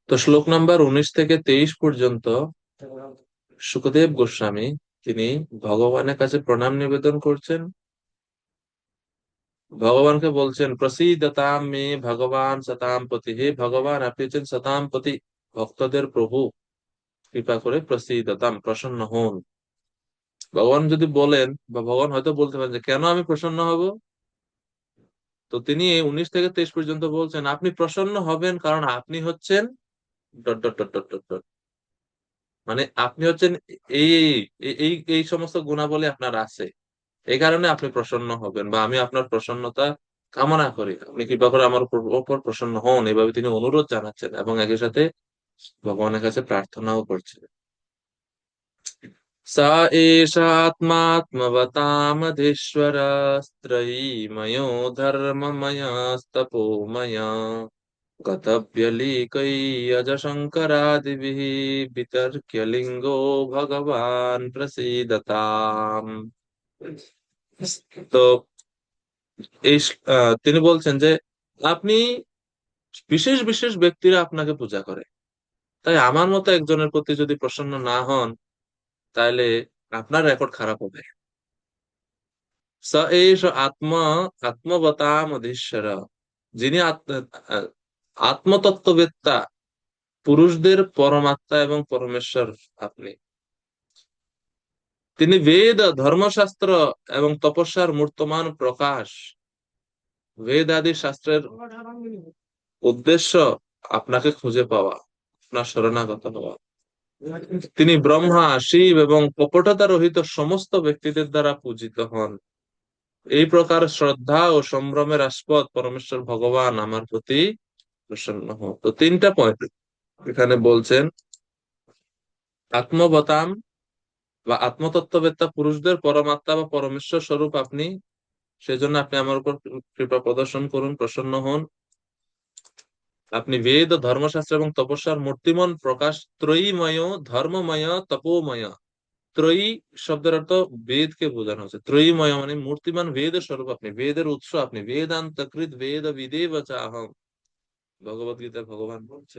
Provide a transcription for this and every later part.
তো শ্লোক নাম্বার 19 থেকে 23 পর্যন্ত সুখদেব গোস্বামী তিনি ভগবানের কাছে প্রণাম নিবেদন করছেন, ভগবানকে বলছেন প্রসীদতাম মে ভগবান সতাম পতি, হে ভগবান আপনি হচ্ছেন সতাম পতি, ভক্তদের প্রভু, কৃপা করে প্রসীদতাম প্রসন্ন হন। ভগবান যদি বলেন, বা ভগবান হয়তো বলতে পারেন যে কেন আমি প্রসন্ন হব, তো তিনি এই 19 থেকে 23 পর্যন্ত বলছেন আপনি প্রসন্ন হবেন কারণ আপনি হচ্ছেন dot dot dot dot dot dot. মানে আপনি হচ্ছেন এই এই এই এই এই সমস্ত গুণাবলী আপনার আছে, এই কারণে আপনি প্রসন্ন হবেন, বা আমি আপনার প্রসন্নতা কামনা করি, আপনি কৃপা করে আমার উপর প্রসন্ন হন, এভাবে তিনি অনুরোধ জানাচ্ছেন এবং একই সাথে ভগবানের কাছে প্রার্থনাও করছেন। सा एषात्मात्मवतामधीश्वर स्त्रयीमयो धर्ममयस्तपोमया गतव्यलीकैर्यजशङ्करादिभिः वितर्क्य लिङ्गो भगवान् प्रसीदताम्। তো এই তিনি বলছেন যে আপনি, বিশেষ বিশেষ ব্যক্তিরা আপনাকে পূজা করে, তাই আমার মতো একজনের প্রতি যদি প্রসন্ন না হন তাহলে আপনার রেকর্ড খারাপ হবে। স এষ আত্মা আত্মবতাম অধীশ্বর, যিনি আত্মতত্ত্ববেত্তা, পুরুষদের পরমাত্মা এবং পরমেশ্বর আপনি। তিনি বেদ, ধর্মশাস্ত্র এবং তপস্যার মূর্তমান প্রকাশ। বেদ আদি শাস্ত্রের উদ্দেশ্য আপনাকে খুঁজে পাওয়া, আপনার শরণাগত হওয়া। তিনি ব্রহ্মা, শিব এবং কপটতা রহিত সমস্ত ব্যক্তিদের দ্বারা পূজিত হন। এই প্রকার শ্রদ্ধা ও সম্ভ্রমের আস্পদ পরমেশ্বর ভগবান আমার প্রতি প্রসন্ন হন। তো তিনটা পয়েন্ট এখানে বলছেন, আত্মবতাম বা আত্মতত্ত্ববেত্তা, পুরুষদের পরমাত্মা বা পরমেশ্বর স্বরূপ আপনি, সেজন্য আপনি আমার উপর কৃপা প্রদর্শন করুন, প্রসন্ন হন। আপনি বেদ, ধর্মশাস্ত্র এবং তপস্যার মূর্তিমন প্রকাশ, ত্রয়ীময়, ধর্মময়, তপোময়। ত্রয়ী শব্দের অর্থ বেদকে বোঝানো হচ্ছে, ত্রয়ীময় মানে মূর্তিমান বেদের স্বরূপ আপনি, বেদের উৎস আপনি, বেদান্তকৃত বেদ বিদেব চাহম, ভগবত গীতায় ভগবান বলছে।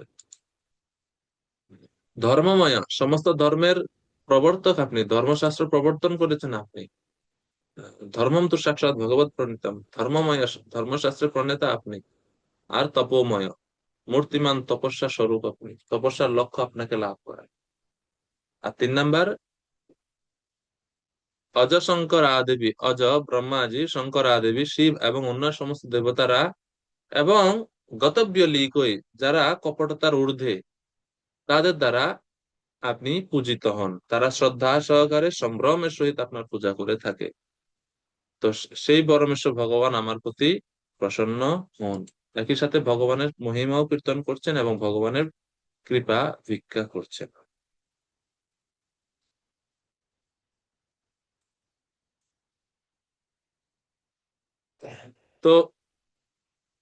ধর্মময়, সমস্ত ধর্মের প্রবর্তক আপনি, ধর্মশাস্ত্র প্রবর্তন করেছেন আপনি। ধর্মম তো সাক্ষাৎ ভগবত প্রণীতম, ধর্মময়, ধর্মশাস্ত্রের প্রণেতা আপনি। আর তপোময়, মূর্তিমান তপস্যা স্বরূপ আপনি, তপস্যার লক্ষ্য আপনাকে লাভ করা। আর 3 নাম্বার, অজ শঙ্কর আদেবী, অজ ব্রহ্মাজি, শঙ্কর আদেবী শিব এবং অন্য সমস্ত দেবতারা, এবং গতব্য লিকই, যারা কপটতার ঊর্ধ্বে, তাদের দ্বারা আপনি পূজিত হন, তারা শ্রদ্ধা সহকারে সম্ভ্রমের সহিত আপনার পূজা করে থাকে। তো সেই পরমেশ্বর ভগবান আমার প্রতি প্রসন্ন হন। একই সাথে ভগবানের মহিমাও কীর্তন করছেন এবং ভগবানের কৃপা ভিক্ষা করছেন। তো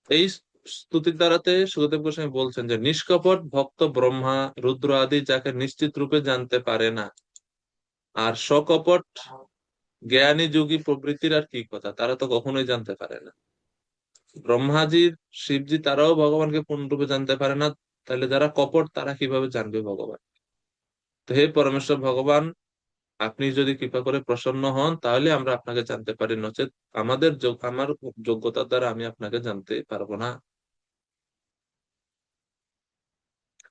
এই স্তুতির দ্বারাতে সুখদেব গোস্বামী বলছেন যে নিষ্কপট ভক্ত ব্রহ্মা, রুদ্র আদি যাকে নিশ্চিত রূপে জানতে পারে না, আর সকপট জ্ঞানী যোগী প্রবৃত্তির আর কি কথা, তারা তো কখনোই জানতে পারে না। ব্রহ্মাজি, শিবজি তারাও ভগবানকে পূর্ণরূপে জানতে পারে না, তাহলে যারা কপট তারা কিভাবে জানবে ভগবান। তো হে পরমেশ্বর ভগবান, আপনি যদি কৃপা করে প্রসন্ন হন তাহলে আমরা আপনাকে জানতে পারি, নচেত আমার যোগ্যতার দ্বারা আমি আপনাকে জানতে পারবো না।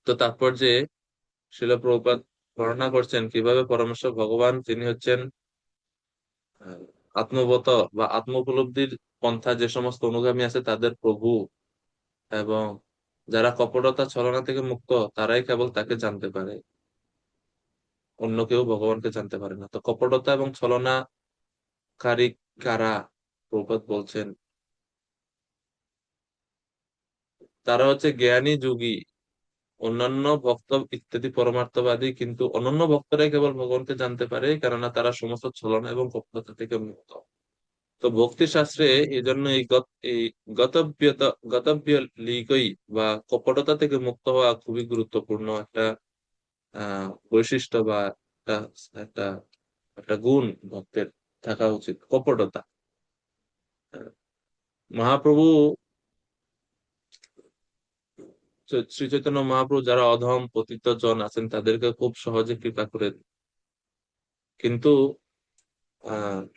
তো তারপর যে শিল প্রভুপাদ বর্ণনা করছেন কিভাবে পরমেশ্বর ভগবান, তিনি হচ্ছেন আহ, আত্মবত বা আত্ম উপলব্ধির পন্থা যে সমস্ত অনুগামী আছে তাদের প্রভু, এবং যারা কপটতা ছলনা থেকে মুক্ত তারাই কেবল তাকে জানতে পারে, অন্য কেউ ভগবানকে জানতে পারে না। তো কপটতা এবং ছলনাকারী কারা, প্রভুপাদ বলছেন তারা হচ্ছে জ্ঞানী যোগী, অন্যান্য ভক্ত ইত্যাদি পরমার্থবাদী, কিন্তু অনন্য ভক্তরাই কেবল ভগবানকে জানতে পারে, কেননা তারা সমস্ত ছলনা এবং কপটতা থেকে মুক্ত। তো ভক্তি শাস্ত্রে এই জন্য এই গতব্যত গতব্য লিগই বা কপটতা থেকে মুক্ত হওয়া খুবই গুরুত্বপূর্ণ একটা বৈশিষ্ট্য, বা একটা একটা একটা গুণ ভক্তের থাকা উচিত, কপটতা। মহাপ্রভু শ্রী চৈতন্য মহাপ্রভু যারা অধম পতিত জন আছেন তাদেরকে খুব সহজে কৃপা করে দেন। কিন্তু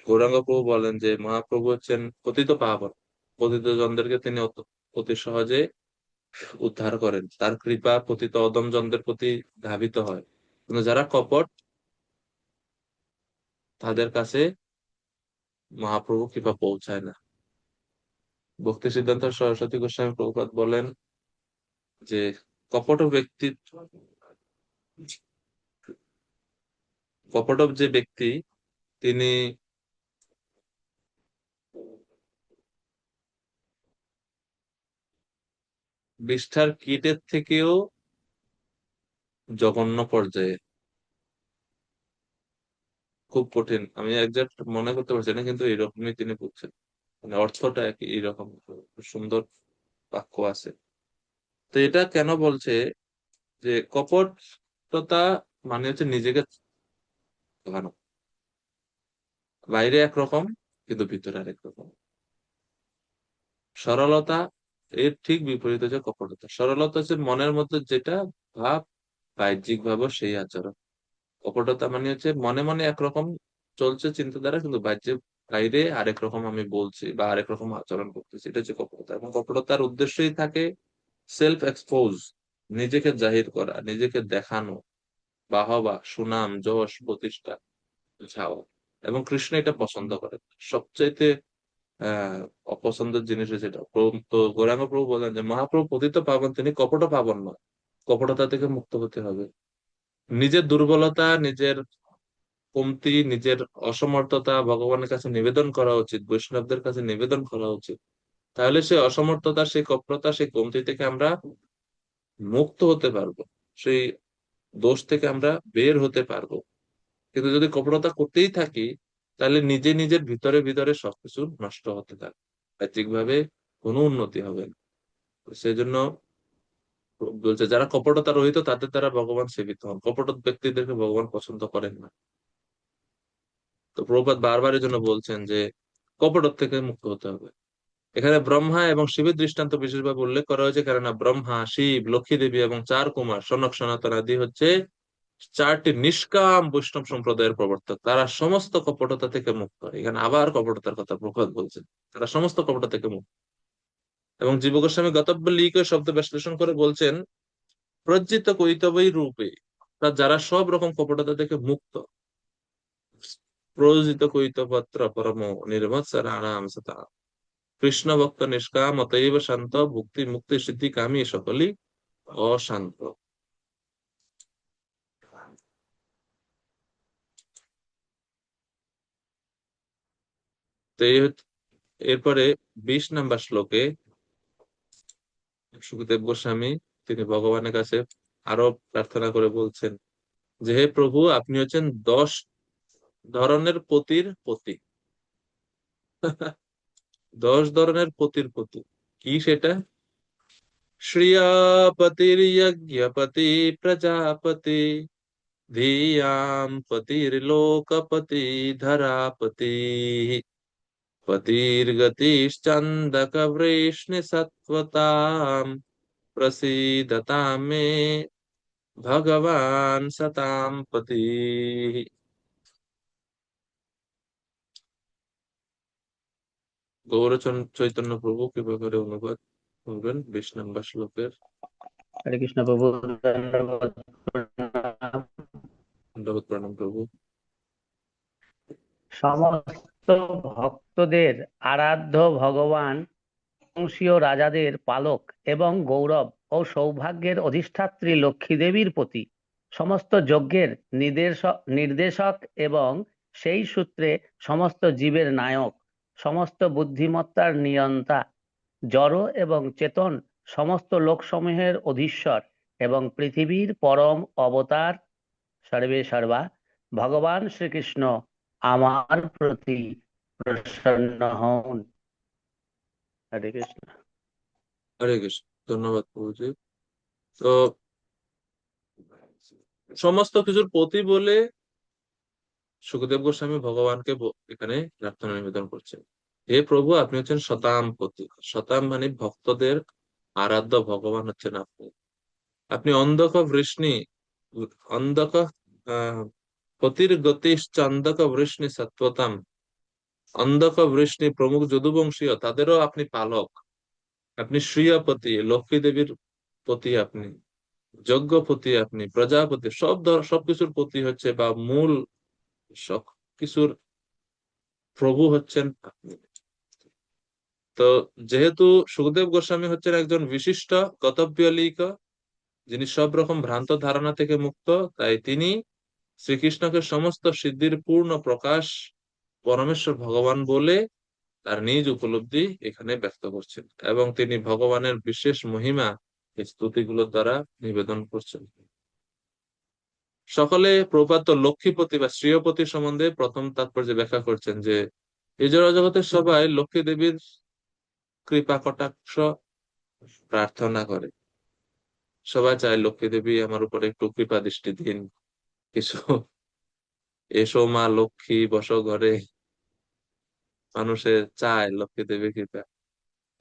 গৌরাঙ্গ প্রভু বলেন যে মহাপ্রভু হচ্ছেন পতিত পাবন, পতিত জনদেরকে তিনি অতি সহজে উদ্ধার করেন, তার কৃপা পতিত অধম জনদের প্রতি ধাবিত হয়। কিন্তু যারা কপট তাদের কাছে মহাপ্রভু কৃপা পৌঁছায় না। ভক্তি সিদ্ধান্ত সরস্বতী গোস্বামী প্রভুপাদ বলেন যে কপট ব্যক্তি, কপট যে ব্যক্তি তিনি বিষ্ঠার কীটের থেকেও জঘন্য পর্যায়ে। খুব কঠিন, আমি একজাক্ট মনে করতে পারছি না, কিন্তু এরকমই তিনি বলছেন, মানে অর্থটা এইরকম। সুন্দর বাক্য আছে। তো এটা কেন বলছে যে কপটতা মানে হচ্ছে নিজেকে দেখানো, বাইরে একরকম কিন্তু ভিতরে আরেক রকম। সরলতা এর ঠিক বিপরীত হচ্ছে কপটতা। সরলতা হচ্ছে মনের মধ্যে যেটা ভাব, বাহ্যিক ভাবে সেই আচরণ। কপটতা মানে হচ্ছে মনে মনে একরকম চলছে চিন্তাধারা, কিন্তু বাহ্যে বাইরে আরেক রকম আমি বলছি বা আরেক রকম আচরণ করতেছি, এটা হচ্ছে কপটতা। এবং কপটতার উদ্দেশ্যই থাকে সেলফ এক্সপোজ, নিজেকে জাহির করা, নিজেকে দেখানো, বাহবা, সুনাম, যশ, প্রতিষ্ঠা, ছাওয়া। এবং কৃষ্ণ এটা পছন্দ করেন। সবচাইতে আহ অপছন্দের জিনিস হচ্ছে এটা। তো গৌরাঙ্গ প্রভু বলেন যে মহাপ্রভু পতিত পাবন, তিনি কপট পাবন নয়। কপটতা থেকে মুক্ত হতে হবে। নিজের দুর্বলতা, নিজের কমতি, নিজের অসমর্থতা ভগবানের কাছে নিবেদন করা উচিত, বৈষ্ণবদের কাছে নিবেদন করা উচিত। তাহলে সেই অসমর্থতা, সেই কপটতা, সেই কমতি থেকে আমরা মুক্ত হতে পারবো, সেই দোষ থেকে আমরা বের হতে পারবো। কিন্তু যদি কপটতা করতেই থাকি, তাহলে নিজে নিজের ভিতরে ভিতরে সবকিছু নষ্ট হতে থাকে, বাহ্যিকভাবে কোনো উন্নতি হবে না। তো সেই জন্য বলছে যারা কপটতা রহিত তাদের দ্বারা ভগবান সেবিত হন, কপট ব্যক্তিদেরকে ভগবান পছন্দ করেন না। তো প্রভুপাদ বারবার এর জন্য বলছেন যে কপট থেকে মুক্ত হতে হবে। এখানে ব্রহ্মা এবং শিবের দৃষ্টান্ত বিশেষভাবে উল্লেখ করা হয়েছে, কেননা ব্রহ্মা, শিব, লক্ষ্মী দেবী এবং চার কুমার সনক সনাতন আদি হচ্ছে চারটি নিষ্কাম বৈষ্ণব সম্প্রদায়ের প্রবর্তক। তারা সমস্ত কপটতা থেকে মুক্ত। এখানে আবার কপটতার কথা প্রভাত বলছেন, তারা সমস্ত কপটতা থেকে মুক্ত। এবং জীব গোস্বামী গতব্য লিক শব্দ বিশ্লেষণ করে বলছেন প্রজ্জিত কৈতবই রূপে, অর্থাৎ যারা সব রকম কপটতা থেকে মুক্ত, প্রযোজিত কৈতপত্র পরম নির্মৎসরাণাম সতা, কৃষ্ণ ভক্ত নিষ্কাম অতএব শান্ত, ভক্তি মুক্তি সিদ্ধি কামী সকলই অশান্ত। তো এরপরে 20 নম্বর শ্লোকে সুখদেব গোস্বামী তিনি ভগবানের কাছে আরো প্রার্থনা করে বলছেন যে হে প্রভু, আপনি হচ্ছেন 10 ধরনের পতির পতি। 10 ধরনের পতির পতি কি সেটা? শ্রিয়াপতির্যজ্ঞপতি প্রজাপতি, ধিয়াম পতির্লোকপতি, ধরাপতি, पतिर्गतिश्चन्दकवृष्णि सत्त्वताम्, प्रसीदतां मे भगवान् सतां पतिः। চৈতন্য প্রভু কৃপা করে অনুবাদ করবেন 20 নম্বর শ্লোকের। হরে কৃষ্ণ প্রভু, দণ্ডবৎ প্রণাম। দণ্ডবোধ প্রণাম প্রভু। সমস্ত ভক্তদের আরাধ্য ভগবান, বংশীয় রাজাদের পালক এবং গৌরব ও সৌভাগ্যের অধিষ্ঠাত্রী লক্ষ্মী দেবীর প্রতি, সমস্ত যজ্ঞের নির্দেশক এবং সেই সূত্রে সমস্ত জীবের নায়ক, সমস্ত বুদ্ধিমত্তার নিয়ন্তা, জড় এবং চেতন সমস্ত লোকসমূহের অধীশ্বর এবং পৃথিবীর পরম অবতার সর্বে সর্বা ভগবান শ্রীকৃষ্ণ আমার প্রতি প্রসন্ন হন। হরে কৃষ্ণ। হরে কৃষ্ণ। ধন্যবাদ প্রভুজি। তো সমস্ত কিছুর পতি বলে সুখদেব গোস্বামী ভগবানকে এখানে প্রার্থনা নিবেদন করছেন। হে প্রভু, আপনি হচ্ছেন শতাম পতি। শতাম মানে ভক্তদের আরাধ্য ভগবান হচ্ছেন আপনি। আপনি অন্ধক বৃষ্ণি, অন্ধক পতির গতিশ্চন্দক বৃষ্ণি সত্বতাম, অন্ধক বৃষ্ণি প্রমুখ যদুবংশীয় তাদেরও আপনি পালক। আপনি শ্রীয়পতি, লক্ষ্মী দেবীর পতি আপনি, যজ্ঞপতি আপনি, প্রজাপতি, সবকিছুর পতি হচ্ছে বা মূল সব কিছুর প্রভু হচ্ছেন আপনি। তো যেহেতু সুখদেব গোস্বামী হচ্ছেন একজন বিশিষ্ট কতব্য লিক, যিনি সব রকম ভ্রান্ত ধারণা থেকে মুক্ত, তাই তিনি শ্রীকৃষ্ণকে সমস্ত সিদ্ধির পূর্ণ প্রকাশ পরমেশ্বর ভগবান বলে তার নিজ উপলব্ধি এখানে ব্যক্ত করছেন, এবং তিনি ভগবানের বিশেষ মহিমা এই স্তুতিগুলোর দ্বারা নিবেদন করছেন। সকলে প্রপাত লক্ষ্মীপতি বা শ্রীয়পতি সম্বন্ধে প্রথম তাৎপর্য ব্যাখ্যা করছেন যে এই জগতের সবাই লক্ষ্মী দেবীর কৃপা কটাক্ষ প্রার্থনা করে। সবাই চায় লক্ষ্মী দেবী আমার উপরে একটু কৃপা দৃষ্টি দিন, কিছু এসো মা লক্ষ্মী বসো ঘরে, মানুষের চায় লক্ষ্মী দেবী কৃপা।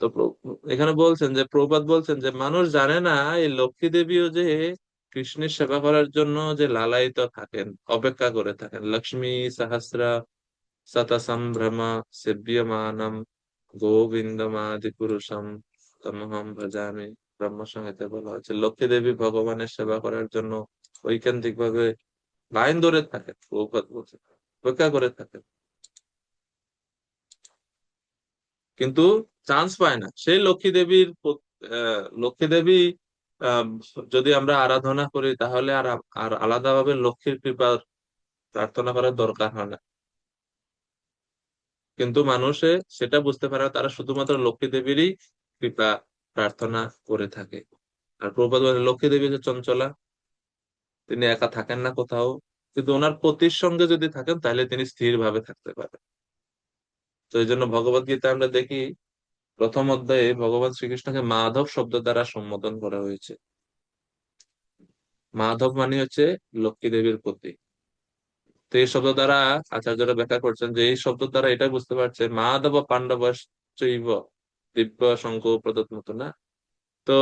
তো এখানে বলছেন যে প্রভুপাদ বলছেন যে মানুষ জানে না এই লক্ষ্মী দেবীও যে কৃষ্ণের সেবা করার জন্য যে লালায়িত থাকেন, অপেক্ষা করে থাকেন। লক্ষ্মী সহস্রা শতসম্ভ্রমা সেব্যমানম গোবিন্দমাদি পুরুষম তমহম ভজামি। ব্রহ্ম সংহিতায় বলা হচ্ছে লক্ষ্মী দেবী ভগবানের সেবা করার জন্য ঐকান্তিক ভাবে লাইন ধরে থাকেন, প্রভুপাদ বলছেন, অপেক্ষা করে থাকেন, কিন্তু চান্স পায় না। সেই লক্ষ্মী দেবীর লক্ষ্মী দেবী আহ, যদি আমরা আরাধনা করি তাহলে আর আর আলাদাভাবে লক্ষ্মীর কৃপা প্রার্থনা করার দরকার হয় না। কিন্তু মানুষে সেটা বুঝতে পারে না, তারা শুধুমাত্র লক্ষ্মী দেবীরই কৃপা প্রার্থনা করে থাকে। আর প্রভুপাদ বলেন লক্ষ্মী দেবী যে চঞ্চলা, তিনি একা থাকেন না কোথাও, কিন্তু ওনার পতির সঙ্গে যদি থাকেন তাহলে তিনি স্থির ভাবে থাকতে পারেন। তো এই জন্য ভগবত গীতা আমরা দেখি প্রথম অধ্যায়ে ভগবান শ্রীকৃষ্ণকে মাধব শব্দ দ্বারা সম্বোধন করা হয়েছে। মাধব মানে হচ্ছে লক্ষ্মী দেবীর পতি। তো এই শব্দ দ্বারা আচার্যরা ব্যাখ্যা করছেন যে এই শব্দ দ্বারা এটা বুঝতে পারছে মাধব পাণ্ডব চৈব দিব্য শঙ্খ প্রদত্ত না। তো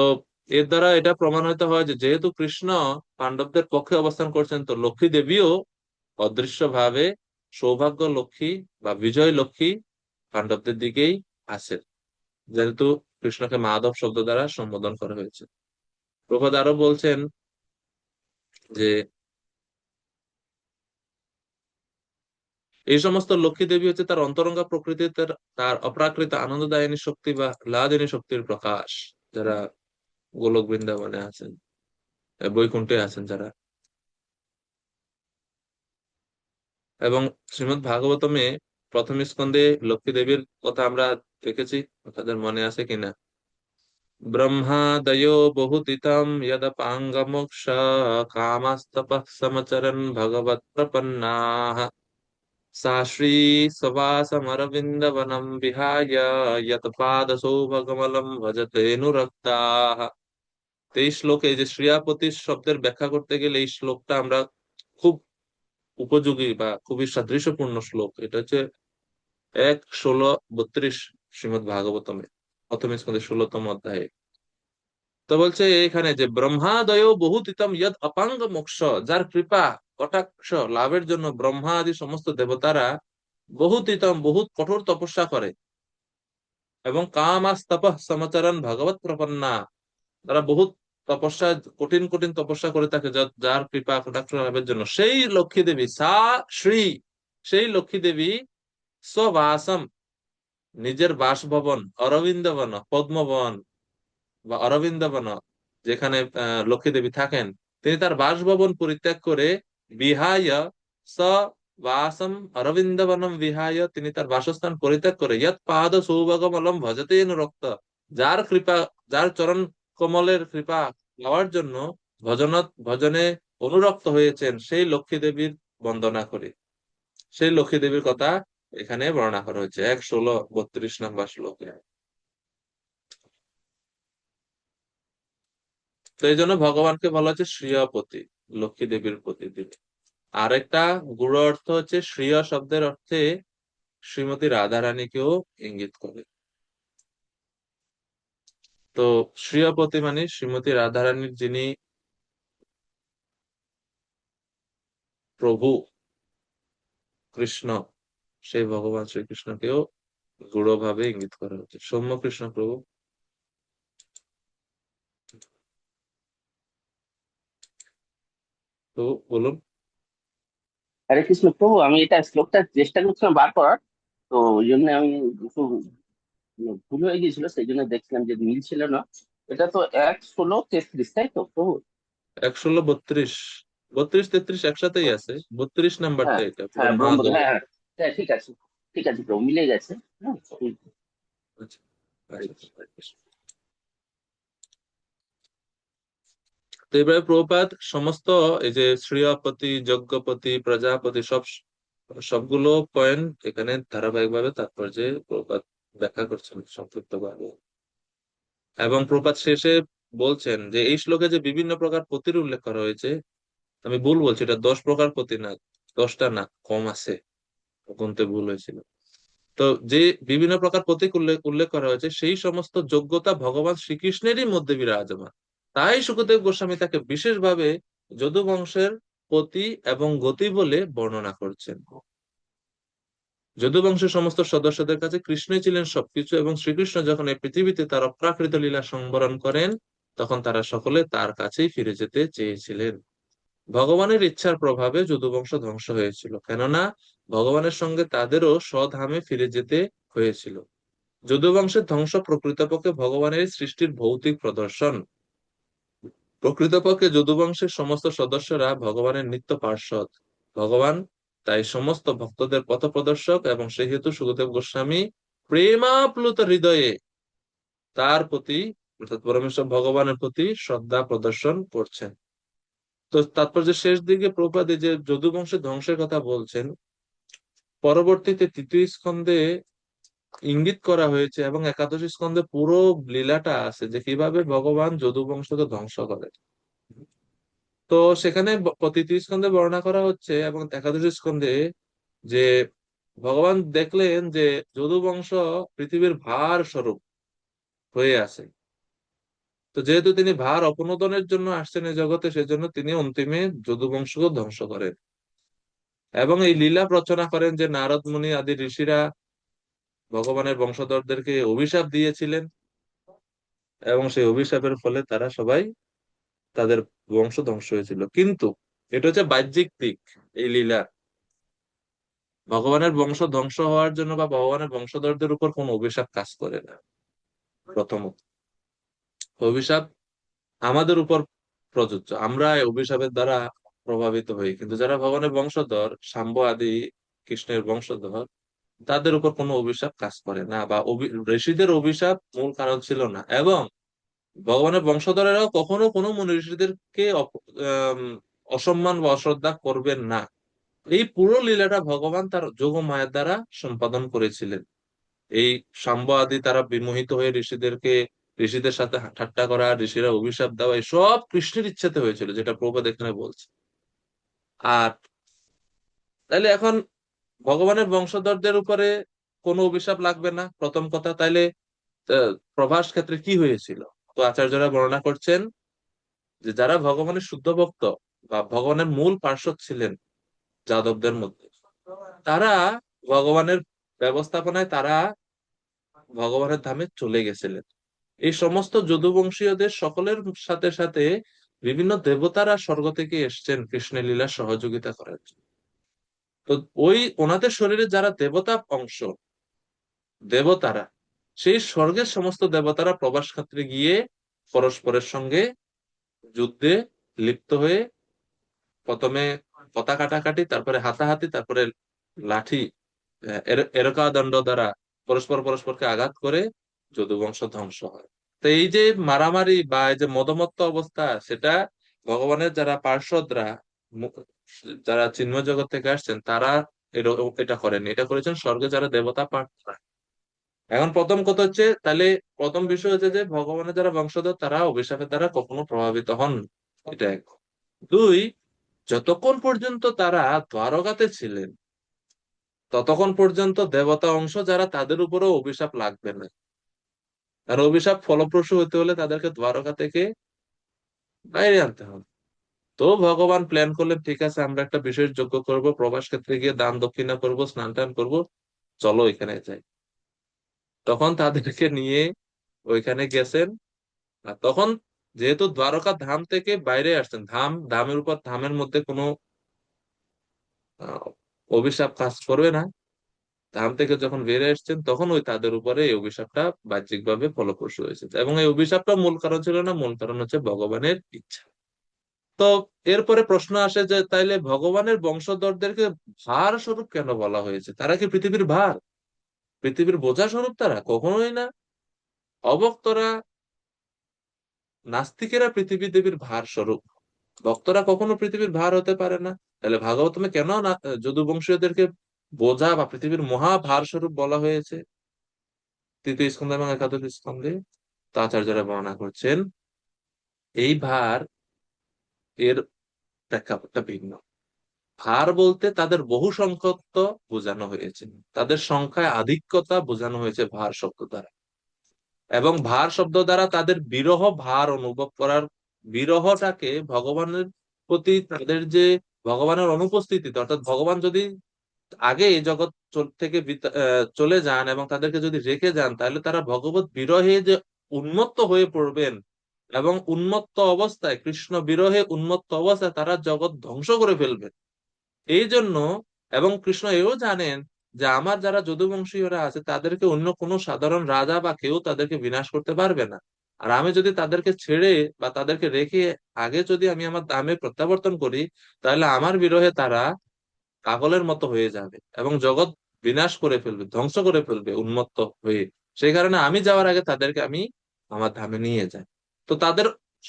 এর দ্বারা এটা প্রমাণিত হয় যে যেহেতু কৃষ্ণ পাণ্ডবদের পক্ষে অবস্থান করছেন, তো লক্ষ্মী দেবীও অদৃশ্য ভাবে সৌভাগ্য লক্ষ্মী বা বিজয় লক্ষ্মী পাণ্ডবদের দিকেই আছে, যেহেতু কৃষ্ণকে মাধব শব্দ দ্বারা সম্বোধন করা হয়েছে। প্রভুপাদ আরো বলছেন যে এই সমস্ত লক্ষ্মী দেবী হচ্ছে তার অন্তরঙ্গা প্রকৃতির, তার অপ্রাকৃত আনন্দদায়িনী শক্তি বা লাদিনী শক্তির প্রকাশ, যারা গোলক বৃন্দাবনে আছেন, বৈকুণ্ঠে আছেন যারা। এবং শ্রীমদ্ ভাগবতমে প্রথম স্কন্ধে লক্ষ্মী দেবীর কথা আমরা দেখেছি, তাদের মনে আছে কিনা? ব্রহ্মাদयो বহুতিতম यदपाङ्गमोक्ष कामस्तपः समचरन् भगवत् प्रपन्नाः सा श्री सवासमरविन्दवनं विहाय यत्पादसौभगमलं ভজতেনুরক্তাः। তো এই শ্লোকে এই যে শ্রিয়াপতি শব্দের ব্যাখ্যা করতে গেলে এই শ্লোকটা আমরা খুব উপযোগী বা খুবই সাদৃশ্যপূর্ণ শ্লোক। এটা হচ্ছে 1:16-32 শ্রীমদ্ ভাগবতমে প্রথম স্কন্ধে 16তম অধ্যায়ে। তো বলছে এখানে যে ব্রহ্মাদয় বহুতিতম ইয়দ অপাঙ্গ মোক্ষ, যার কৃপা কটাক্ষ লাভের জন্য ব্রহ্মা আদি সমস্ত দেবতারা বহুতিতম বহুত কঠোর তপস্যা করে, এবং কামাস্তপঃ সমচরণ ভগবত প্রপন্না, তারা বহুত তপস্যা, কঠিন কঠিন তপস্যা করে থাকে যার কৃপা কটাক্ষ লাভের জন্য। সেই লক্ষ্মী দেবী সা শ্রী, সেই লক্ষ্মী দেবী স্ববাসম, নিজের বাসভবন অরবিন্দ বন পদ্মবন বা অরবিন্দ বন, যেখানে লক্ষ্মী দেবী থাকেন, তিনি তার বাসভবন পরিত্যাগ করে বিহায় স বাসম অরবিন্দ বনম বিহায়, তিনি তার বাসস্থান পরিত্যাগ করে ইয়ৎ পাদ সৌভাগমলম ভজতে রক্ত, যার কৃপা, যার চরণ কমলের কৃপা পাওয়ার জন্য ভজনে অনুরক্ত হয়েছেন, সেই লক্ষ্মী দেবীর বন্দনা করি। সেই লক্ষ্মী দেবীর কথা এখানে বর্ণনা করা হয়েছে 1:16-32 নম্বর শ্লোকে। তো এই জন্য ভগবানকে বলা হচ্ছে শ্রীয়পতি, লক্ষ্মী দেবীর পতি তিনি। আরেকটা গূঢ় অর্থ হচ্ছে শ্রীয় শব্দের অর্থে শ্রীমতী রাধারানীকেও ইঙ্গিত করে। তো শ্রীয়পতি মানে শ্রীমতী রাধারানীর যিনি প্রভু কৃষ্ণ, সেই ভগবান শ্রীকৃষ্ণকেও গূঢ়ভাবে ইঙ্গিত করা হচ্ছে। সৌম্য কৃষ্ণ প্রভু, তো বলুন। হরে কৃষ্ণ প্রভু, আমি এটা শ্লোকটা চেষ্টা করছিলাম বার করার, তো ওই জন্য আমি একটু ভুল হয়ে গিয়েছিল, সেই জন্য দেখছিলাম যে মিল ছিল না। এটা তো 1:16:33, তাই তো প্রভু? 1:16:32, 32-33 একসাথেই আছে, 32 নাম্বারটা হ্যাঁ, এটা পুরো হ্যাঁ, মাঝ। হ্যাঁ, হ্যাঁ, হ্যাঁ, ঠিক আছে, ঠিক আছে প্রভু, মিলে গেছে। হ্যাঁ, ঠিক। আচ্ছা হরে আচ্ছা। কৃষ্ণ। তো এবারে প্রভুপাদ সমস্ত এই যে শ্রেয়পতি, যজ্ঞপতি, প্রজাপতি সবগুলো পয়েন্ট এখানে ধারাবাহিকভাবে তাৎপর্যে প্রভুপাদ ব্যাখ্যা করছেন সংক্ষিপ্তভাবে। এবং প্রভুপাদ শেষে বলছেন যে এই শ্লোকে যে বিভিন্ন প্রকার পতির উল্লেখ করা হয়েছে, আমি ভুল বলছি, এটা 10 প্রকার পতি না, 10টা না, কম আছে, গুনতে ভুল হয়েছিল। তো যে বিভিন্ন প্রকার প্রতীক উল্লেখ উল্লেখ করা হয়েছে, সেই সমস্ত যোগ্যতা ভগবান শ্রীকৃষ্ণেরই মধ্যে বিরাজমান। তাই শুকদেব গোস্বামী তাকে বিশেষভাবে যদু বংশের পতি এবং গতি বলে বর্ণনা করছেন। যদু বংশের সমস্ত সদস্যদের কাছে কৃষ্ণই ছিলেন সবকিছু, এবং শ্রীকৃষ্ণ যখন এই পৃথিবীতে তার অপ্রাকৃত লীলা সংবরণ করেন, তখন তারা সকলে তার কাছেই ফিরে যেতে চেয়েছিলেন। ভগবানের ইচ্ছার প্রভাবে যদুবংশ ধ্বংস হয়েছিল, কেননা ভগবানের সঙ্গে তাদেরও স্বধামে ফিরে যেতে হয়েছিল। যদুবংশের ধ্বংস প্রকৃতপক্ষে ভগবানের সৃষ্টির ভৌতিক প্রদর্শন। প্রকৃতপক্ষে যদুবংশের সমস্ত সদস্যরা ভগবানের নিত্য পার্ষদ। ভগবান তাই সমস্ত ভক্তদের পথপ্রদর্শক, এবং সেই হেতু সুখদেব গোস্বামী প্রেমাপ্লুত হৃদয়ে তার প্রতি, অর্থাৎ পরমেশ্বর ভগবানের প্রতি শ্রদ্ধা প্রদর্শন করছেন। তো তাৎপর্য শেষ দিকে প্রভুপাদ এই যে যদুবংশের ধ্বংসের কথা বলছেন, পরবর্তীতে তৃতীয় স্কন্ধে ইঙ্গিত করা হয়েছে, এবং একাদশ স্কন্ধে পুরো লীলাটা আছে যে কিভাবে ভগবান যদুবংশকে ধ্বংস করে। তো সেখানে তৃতীয় স্কন্ধে বর্ণনা করা হচ্ছে এবং একাদশ স্কন্ধে যে ভগবান দেখলেন যে যদুবংশ পৃথিবীর ভার স্বরূপ হয়ে আছে। তো যেহেতু তিনি ভার অপনোদনের জন্য আসছেন এই জগতে, সেজন্য তিনি অন্তিমে যদুবংশকে ধ্বংস করেন, এবং এই লীলা রচনা করেন যে নারদ মুনি আদি ঋষিরা ভগবানের বংশধরদেরকে অভিশাপ দিয়েছিলেন, এবং সেই অভিশাপের ফলে তারা সবাই, তাদের বংশ ধ্বংস হয়েছিল। কিন্তু এটা হচ্ছে বাহ্যিক দিক এই লীলা। ভগবানের বংশ ধ্বংস হওয়ার জন্য বা ভগবানের বংশধরদের উপর কোন অভিশাপ কাজ করে না। প্রথমত, অভিশাপ আমাদের উপর প্রযোজ্য, আমরা এই অভিশাপের দ্বারা প্রভাবিত হই, কিন্তু যারা ভগবানের বংশধর, শাম্ব আদি কৃষ্ণের বংশধর, তাদের উপর কোনো অভিশাপ কাজ করে না, বা ঋষিদের অভিশাপ মূল কারণ ছিল না। এবং ভগবানের বংশধরেরাও কখনো কোনো মুনি ঋষিদেরকে অসম্মান বা অশ্রদ্ধা করবেন না। এই পুরো লীলাটা ভগবান তার যোগ মায়ার দ্বারা সম্পাদন করেছিলেন। এই শাম্ব আদি তারা বিমোহিত হয়ে ঋষিদের সাথে ঠাট্টা করা, ঋষিরা অভিশাপ দেওয়া, এই সব কৃষ্ণের ইচ্ছাতে হয়েছিল, যেটা প্রভুপাদ এখানে বলছে। আর তাইলে এখন ভগবানের বংশধরদের উপরে কোনো অভিশাপ লাগবে না, প্রথম কথা। তাইলে প্রভাস ক্ষেত্রে কি হয়েছিল? তো আচার্যরা বর্ণনা করছেন যে যারা ভগবানের শুদ্ধ ভক্ত বা ভগবানের মূল পার্ষদ ছিলেন যাদবদের মধ্যে, তারা ভগবানের ব্যবস্থাপনায় তারা ভগবানের ধামে চলে গেছিলেন। এই সমস্ত যদুবংশীয়দের সকলের সাথে সাথে বিভিন্ন দেবতারা স্বর্গ থেকে এসছেন কৃষ্ণের লীলা সহযোগিতা করার জন্য। তো ওই ওনাদের শরীরে যারা দেবতা অংশ, দেবতারা, সেই স্বর্গের সমস্ত দেবতারা প্রভাস ক্ষেত্রে গিয়ে পরস্পরের সঙ্গে যুদ্ধে লিপ্ত হয়ে প্রথমে পতাকা কাটাকাটি, তারপরে হাতাহাতি, তারপরে লাঠি, এরকা দণ্ড দ্বারা পরস্পরকে আঘাত করে যদুবংশ ধ্বংস হয়। তো এই যে মারামারি বা এই যে মদমত্ত অবস্থা, সেটা ভগবানের যারা পার্ষদরা, মু- যারা চিন্ময় জগৎ থেকে আসছেন, তারা এটা করেনি, এটা করেছেন স্বর্গে যারা দেবতা পার্থরা। এখন প্রথম কথা হচ্ছে, তাহলে প্রথম বিষয় হচ্ছে যে ভগবানের যারা বংশধর, তারা অভিশাপের দ্বারা কখনো প্রভাবিত হন। এটা এক। দুই, যতক্ষণ পর্যন্ত তারা দ্বারকাতে ছিলেন, ততক্ষণ পর্যন্ত দেবতা অংশ যারা, তাদের উপরেও অভিশাপ লাগবে না। আর অভিশাপ ফলপ্রসূ হতে হলে তাদেরকে দ্বারকা থেকে বাইরে আনতে হবে। তো ভগবান প্ল্যান করলেন, ঠিক আছে আমরা একটা বিশেষ যজ্ঞ করব, প্রভাস ক্ষেত্রে গিয়ে দান দক্ষিণা করব, স্নান টান করবো, চলো এখানে যাই। তখন তাদেরকে নিয়ে ওইখানে গেছেন। আর তখন যেহেতু দ্বারকা ধাম থেকে বাইরে আসছেন, ধামের উপর ধামের মধ্যে কোনো আহ, অভিশাপ কাজ করবে না। ধাম থেকে যখন বেরিয়ে এসছেন তখন ওই তাদের উপরে এই অভিশাপটা বাহ্যিকভাবে ফলপ্রসূ হয়েছে, এবং এই অভিশাপটা মূল কারণ ছিল না, মূল কারণ হচ্ছে ভগবানের ইচ্ছা। তো এরপরে প্রশ্ন আসে যে তাইলে ভগবানের বংশধরদেরকে ভার স্বরূপ কেন বলা হয়েছে? তারা কি পৃথিবীর ভার, পৃথিবীর বোঝা স্বরূপ? তারা কখনোই না। অভক্তরা, নাস্তিকেরা পৃথিবী দেবীর ভার স্বরূপ, ভক্তরা কখনো পৃথিবীর ভার হতে পারে না। তাহলে ভাগবতমে কেন না যদুবংশীয়দেরকে বোঝা বা পৃথিবীর মহা ভার স্বরূপ বলা হয়েছে? তৃতীয় স্কন্ধে এবং একাদশ স্কন্ধে তা আচার্যরা বর্ণনা করছেন। এই ভার এর প্রেক্ষাপটটা ভিন্ন। ভার বলতে তাদের বহু সংখ্যত্ব বোঝানো হয়েছে, তাদের সংখ্যায় আধিক্যতা বোঝানো হয়েছে ভার শব্দ দ্বারা। এবং ভার শব্দ দ্বারা তাদের বিরহ ভার অনুভব করার, বিরহটাকে ভগবানের প্রতি তাদের যে ভগবানের অনুপস্থিতিতে, অর্থাৎ ভগবান যদি আগে এই জগৎ থেকে চলে যান এবং তাদেরকে যদি রেখে যান, তাহলে তারা ভগবত বিরহে যে উন্মত্ত হয়ে পড়বেন, এবং উন্মত্ত অবস্থায়, কৃষ্ণ বিরহে উন্মত্ত অবস্থায় তারা জগৎ ধ্বংস করে ফেলবেন। এই জন্য, এবং কৃষ্ণ এও জানেন যে আমার যারা যদুবংশীয়রা আছে তাদেরকে অন্য কোনো সাধারণ রাজা বা কেউ তাদেরকে বিনাশ করতে পারবে না। আর আমি যদি তাদেরকে ছেড়ে বা তাদেরকে রেখে আগে যদি আমি আমার ধামে প্রত্যাবর্তন করি, তাহলে আমার বিরহে তারা পাগলের মতো হয়ে যাবে এবং জগৎ বিনাশ করে ফেলবে, ধ্বংস করে ফেলবে উন্মত্ত হয়ে। সেই কারণে আমি যাওয়ার আগে তাদেরকে আমি আমার ধামে নিয়ে যাই। তো তাদের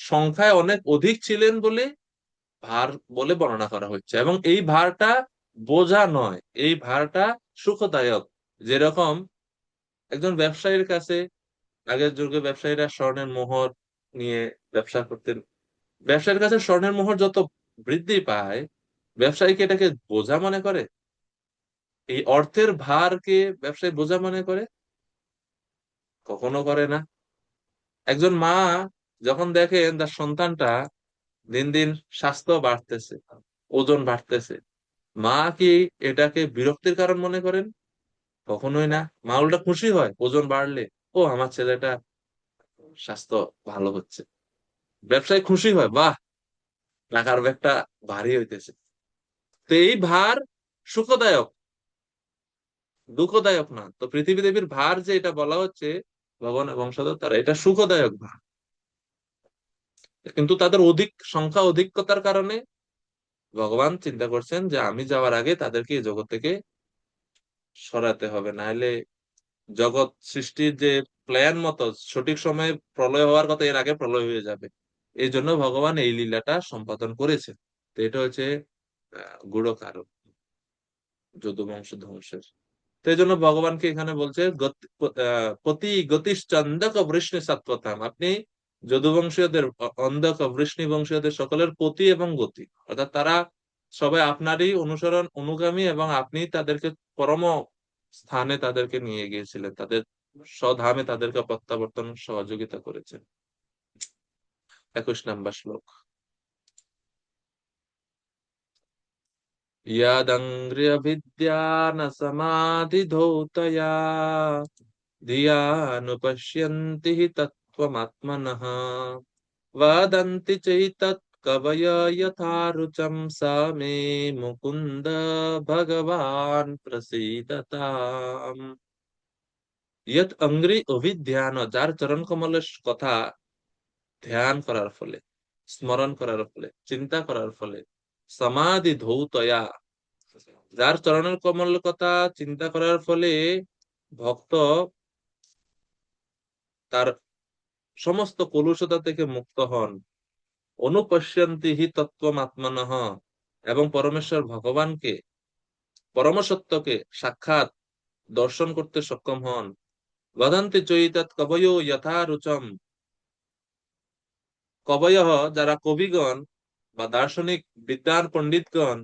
সংখ্যায় অনেক অধিক ছিলেন বলে ভার বলে বর্ণনা করা হচ্ছে, এবং এই ভারটা বোঝা নয়, এই ভারটা সুখদায়ক। যেরকম একজন ব্যবসায়ীর কাছে, আগের যুগে ব্যবসায়ীরা স্বর্ণের মোহর নিয়ে ব্যবসা করতেন, ব্যবসায়ীর কাছে স্বর্ণের মোহর যত বৃদ্ধি পায়, ব্যবসায়ীকে এটাকে বোঝা মনে করে? এই অর্থের ভারকে ব্যবসায়ী বোঝা মনে করে? কখনো করে না। একজন মা যখন দেখেন তার সন্তানটা দিন দিন স্বাস্থ্য বাড়তেছে, ওজন বাড়তেছে, মা কি এটাকে বিরক্তির কারণ মনে করেন? কখনোই না। মা উল্টা খুশি হয় ওজন বাড়লে, ও আমার ছেলেটা স্বাস্থ্য ভালো হচ্ছে। ব্যবসায়ী খুশি হয়, বাহ, টাকার ব্যাগটা ভারী হইতেছে। তো এই ভার সুখদায়ক, দুঃখদায়ক না। তো পৃথিবী দেবীর ভার যে এটা বলা হচ্ছে, ভগবানের বংশধর তারা, এটা সুখদায়ক ভার। কিন্তু তাদের অধিক সংখ্যা, অধিকতার কারণে ভগবান চিন্তা করছেন যে আমি যাওয়ার আগে তাদেরকে এই জগৎ থেকে সরাতে হবে, নাহলে জগৎ সৃষ্টির যে প্ল্যান মতো সঠিক সময়ে প্রলয় হওয়ার কথা, এর আগে প্রলয় হয়ে যাবে। এই জন্য ভগবান এই লীলাটা সম্পাদন করেছেন। তো এটা হচ্ছে গূঢ় কারণ যদুবংশ ধ্বংসের। তো এই জন্য ভগবানকে এখানে বলছে পতি গতিশ্চন্দক বৃষ্ণি সাত্বতাম, আপনি যদুবংশীয়দের, অন্ধক বৃষ্ণি বংশীয়দের সকলের পতি এবং গতি, অর্থাৎ তারা সবাই আপনারই অনুসরণ অনুগামী, এবং আপনি তাদেরকে পরম স্থানে তাদেরকে নিয়ে গিয়েছিলেন, তাদের স্বধামে তাদেরকে প্রত্যাবর্তন সহযোগিতা করেছেন। 21 নম্বর শ্লোক। ইয়াদঙ্ঘ্রিয়ভিদ্যান সমাধিধৌতয়া ধিয়ানুপশ্যন্তি হি তত্ত্বমাত্মনঃ वदन्ति चैतत् कवय यथा रुचं सा मे मुकुन्द भगवान् प्रसीदताम्। ইয়ৎ অঙ্ঘ্রি অভিধ্যান, যার চরণ কমলের কথা ধ্যান করার ফলে, স্মরণ করার ফলে, চিন্তা করার ফলে, সমাধি ধৌতয়া, যার চরণের কমলের কথা চিন্তা করার ফলে ভক্ত তার সমস্ত কলুষতা থেকে মুক্ত হন। অনুপশ্যন্তি হি তত্ত্বম আত্মনঃ, এবং পরমেশ্বর ভগবানকে, পরম সত্যকে সাক্ষাৎ দর্শন করতে সক্ষম হন। বদন্তি চৈতৎ কবয়ো যথা রুচম, কবয় যারা কবিগণ বা দার্শনিক বিদ্বান পণ্ডিতগণ,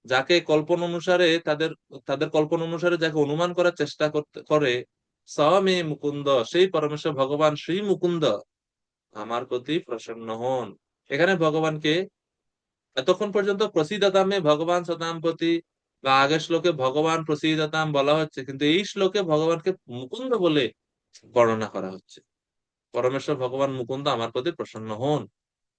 যাকে কল্পনা অনুসারে তাদের তাদের কল্পনা অনুসারে যাকে অনুমান করার চেষ্টা করে, স মে মুকুন্দ, সেই পরমেশ্বর ভগবান শ্রী মুকুন্দ আমার প্রতি প্রসন্ন হন। এখানে ভগবানকে এতক্ষণ পর্যন্ত প্রসিদতামে ভগবান সতাম প্রতি বা আগের শ্লোকে ভগবান প্রসিদতাম বলা হচ্ছে, কিন্তু এই শ্লোকে ভগবানকে মুকুন্দ বলে বর্ণনা করা হচ্ছে। পরমেশ্বর ভগবান মুকুন্দ আমার প্রতি প্রসন্ন হন।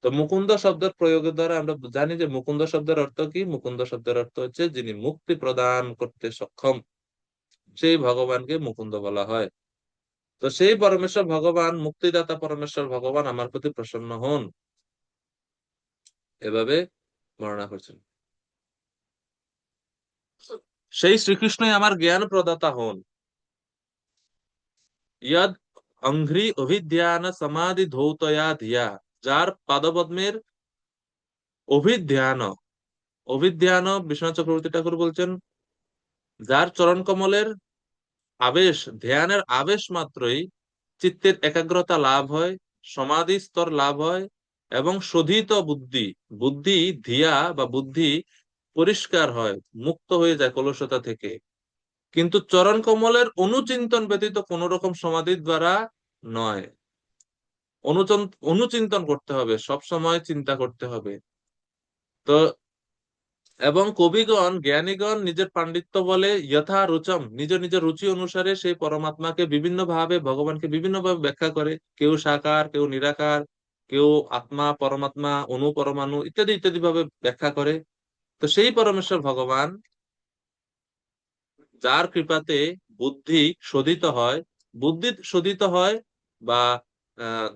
তো মুকুন্দ শব্দের প্রয়োগের দ্বারা আমরা জানি যে মুকুন্দ শব্দের অর্থ কি। মুকুন্দ শব্দের অর্থ হচ্ছে যিনি মুক্তি প্রদান করতে সক্ষম, সেই ভগবানকে মুকুন্দ বলা হয়। তো সেই পরমেশ্বর ভগবান, মুক্তিদাতা পরমেশ্বর ভগবান আমার প্রতি প্রসন্ন হন, এভাবে বর্ণনা করছেন। সেই শ্রীকৃষ্ণই আমার জ্ঞান প্রদাতা হন। ইয়াদ অঙ্ঘ্রি অভিধ্যান সমাধি ধৌতয়া ধিয়া, যার পাদপদ্মের অভিধ্যান, অভিধ্যান বিশ্বনাথ চক্রবর্তী ঠাকুর বলছেন, যার চরণ কমলের আবেশ, ধ্যানের আবেশ মাত্রই চিত্তের একাগ্রতা লাভ হয়, সমাধি স্তর লাভ হয়, এবং শোধিত বুদ্ধি, বুদ্ধি ধিয়া বা বুদ্ধি পরিষ্কার হয়, মুক্ত হয়ে যায় কলুষতা থেকে। কিন্তু চরণ কমলের অনুচিন্তন ব্যতীত কোন রকম সমাধির দ্বারা নয়। অনুচিন্তন করতে হবে, সব সময় চিন্তা করতে হবে। তো এবং কবিগণ, জ্ঞানীগণ নিজের পাণ্ডিত্য বলে যথা রুচম, নিজ নিজ রুচি অনুসারে সেই পরমাত্মাকে বিভিন্ন ভাবে, ভগবানকে বিভিন্ন ভাবে ব্যাখ্যা করে। কেউ সাকার, কেউ নিরাকার, কেউ আত্মা, পরমাত্মা, অনু পরমাণু ইত্যাদি ইত্যাদি ভাবে ব্যাখ্যা করে। তো সেই পরমেশ্বর ভগবান, যার কৃপাতে বুদ্ধি শোধিত হয়, বুদ্ধি শোধিত হয় বা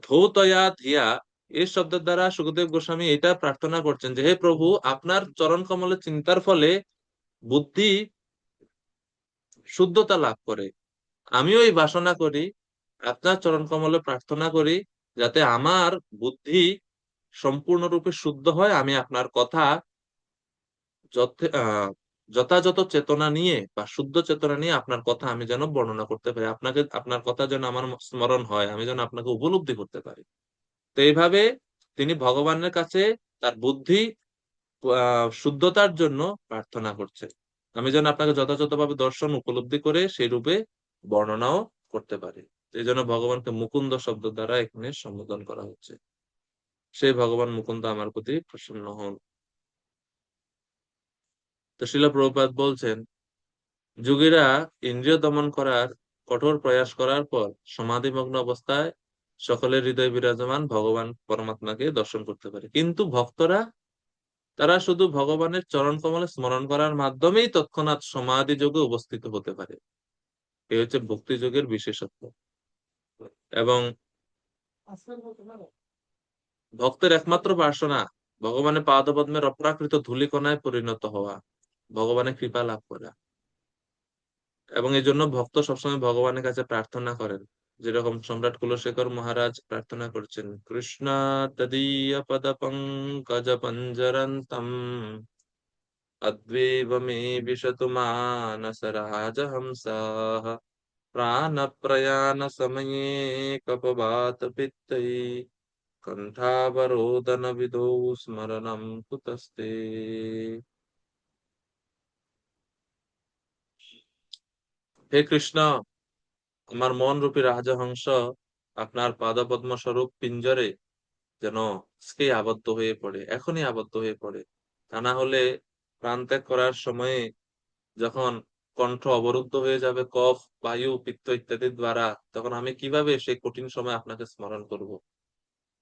ধৌতয়া ধিয়া, এই শব্দের দ্বারা সুখদেব গোস্বামী এটা প্রার্থনা করছেন যে হে প্রভু, আপনার চরণ কমলের চিন্তার ফলে বুদ্ধি শুদ্ধতা লাভ করে। আমিও এই বাসনা করি, আপনার চরণ কমলে প্রার্থনা করি, যাতে আমার বুদ্ধি সম্পূর্ণরূপে শুদ্ধ হয়, আমি আপনার কথা যথাযথ চেতনা নিয়ে বা শুদ্ধ চেতনা নিয়ে আপনার কথা আমি যেন বর্ণনা করতে পারি, আপনাকে, আপনার কথা যেন আমার স্মরণ হয়, আমি যেন আপনাকে উপলব্ধি করতে পারি। তো এইভাবে তিনি ভগবানের কাছে তার বুদ্ধি শুদ্ধতার জন্য প্রার্থনা করছে, আমি যেন আপনাকে যথাযথভাবে দর্শন উপলব্ধি করে সেই রূপে বর্ণনাও করতে পারি। এই জন্য ভগবানকে মুকুন্দ শব্দ দ্বারা এখানে সম্বোধন করা হচ্ছে। সেই ভগবান মুকুন্দ আমার প্রতি প্রসন্ন হন। তো শ্রীল প্রভুপাদ বলছেন, যোগীরা ইন্দ্রিয় দমন করার কঠোর প্রয়াস করার পর সমাধিমগ্ন অবস্থায় সকলের হৃদয়ে বিরাজমান ভগবান পরমাত্মাকে দর্শন করতে পারে, কিন্তু ভক্তরা, তারা শুধু ভগবানের চরণ কমলে স্মরণ করার মাধ্যমেই তৎক্ষণাৎ সমাধি যোগে উপস্থিত হতে পারে। এই হচ্ছে ভক্তি যোগের বিশেষত্ব। এবং ভক্তের একমাত্র বাসনা ভগবানের পাদপদ্মের অপ্রাকৃত ধূলিকণায় পরিণত হওয়া, ভগবানের কৃপা লাভ করা। এবং এই জন্য ভক্ত সবসময় ভগবানের কাছে প্রার্থনা করেন, যেরকম সম্রাট কুলশেখর মহারাজ প্রার্থনা করছেন, কৃষ্ণ তদীয় পদ পঙ্কজ পঞ্জরন্তম অদ্বৈব মে বিশতু মানস রাজহংসাঃ প্রাণ প্রয়াণ সময়ে কপবাত পিত্তৈ কণ্ঠাবরোদন বিদৌ স্মরণম কুতস্তে। হে কৃষ্ণ, আমার মন রূপী রাজহংস আপনার পাদপদ্ম স্বরূপ পিঞ্জরে যেন আজকেই আবদ্ধ হয়ে পড়ে, এখনই আবদ্ধ হয়ে পড়ে। তা না হলে প্রাণত্যাগ করার সময়ে যখন কণ্ঠ অবরুদ্ধ হয়ে যাবে কফ, বায়ু, পিত্ত ইত্যাদির দ্বারা, তখন আমি কিভাবে সেই কঠিন সময় আপনাকে স্মরণ করব।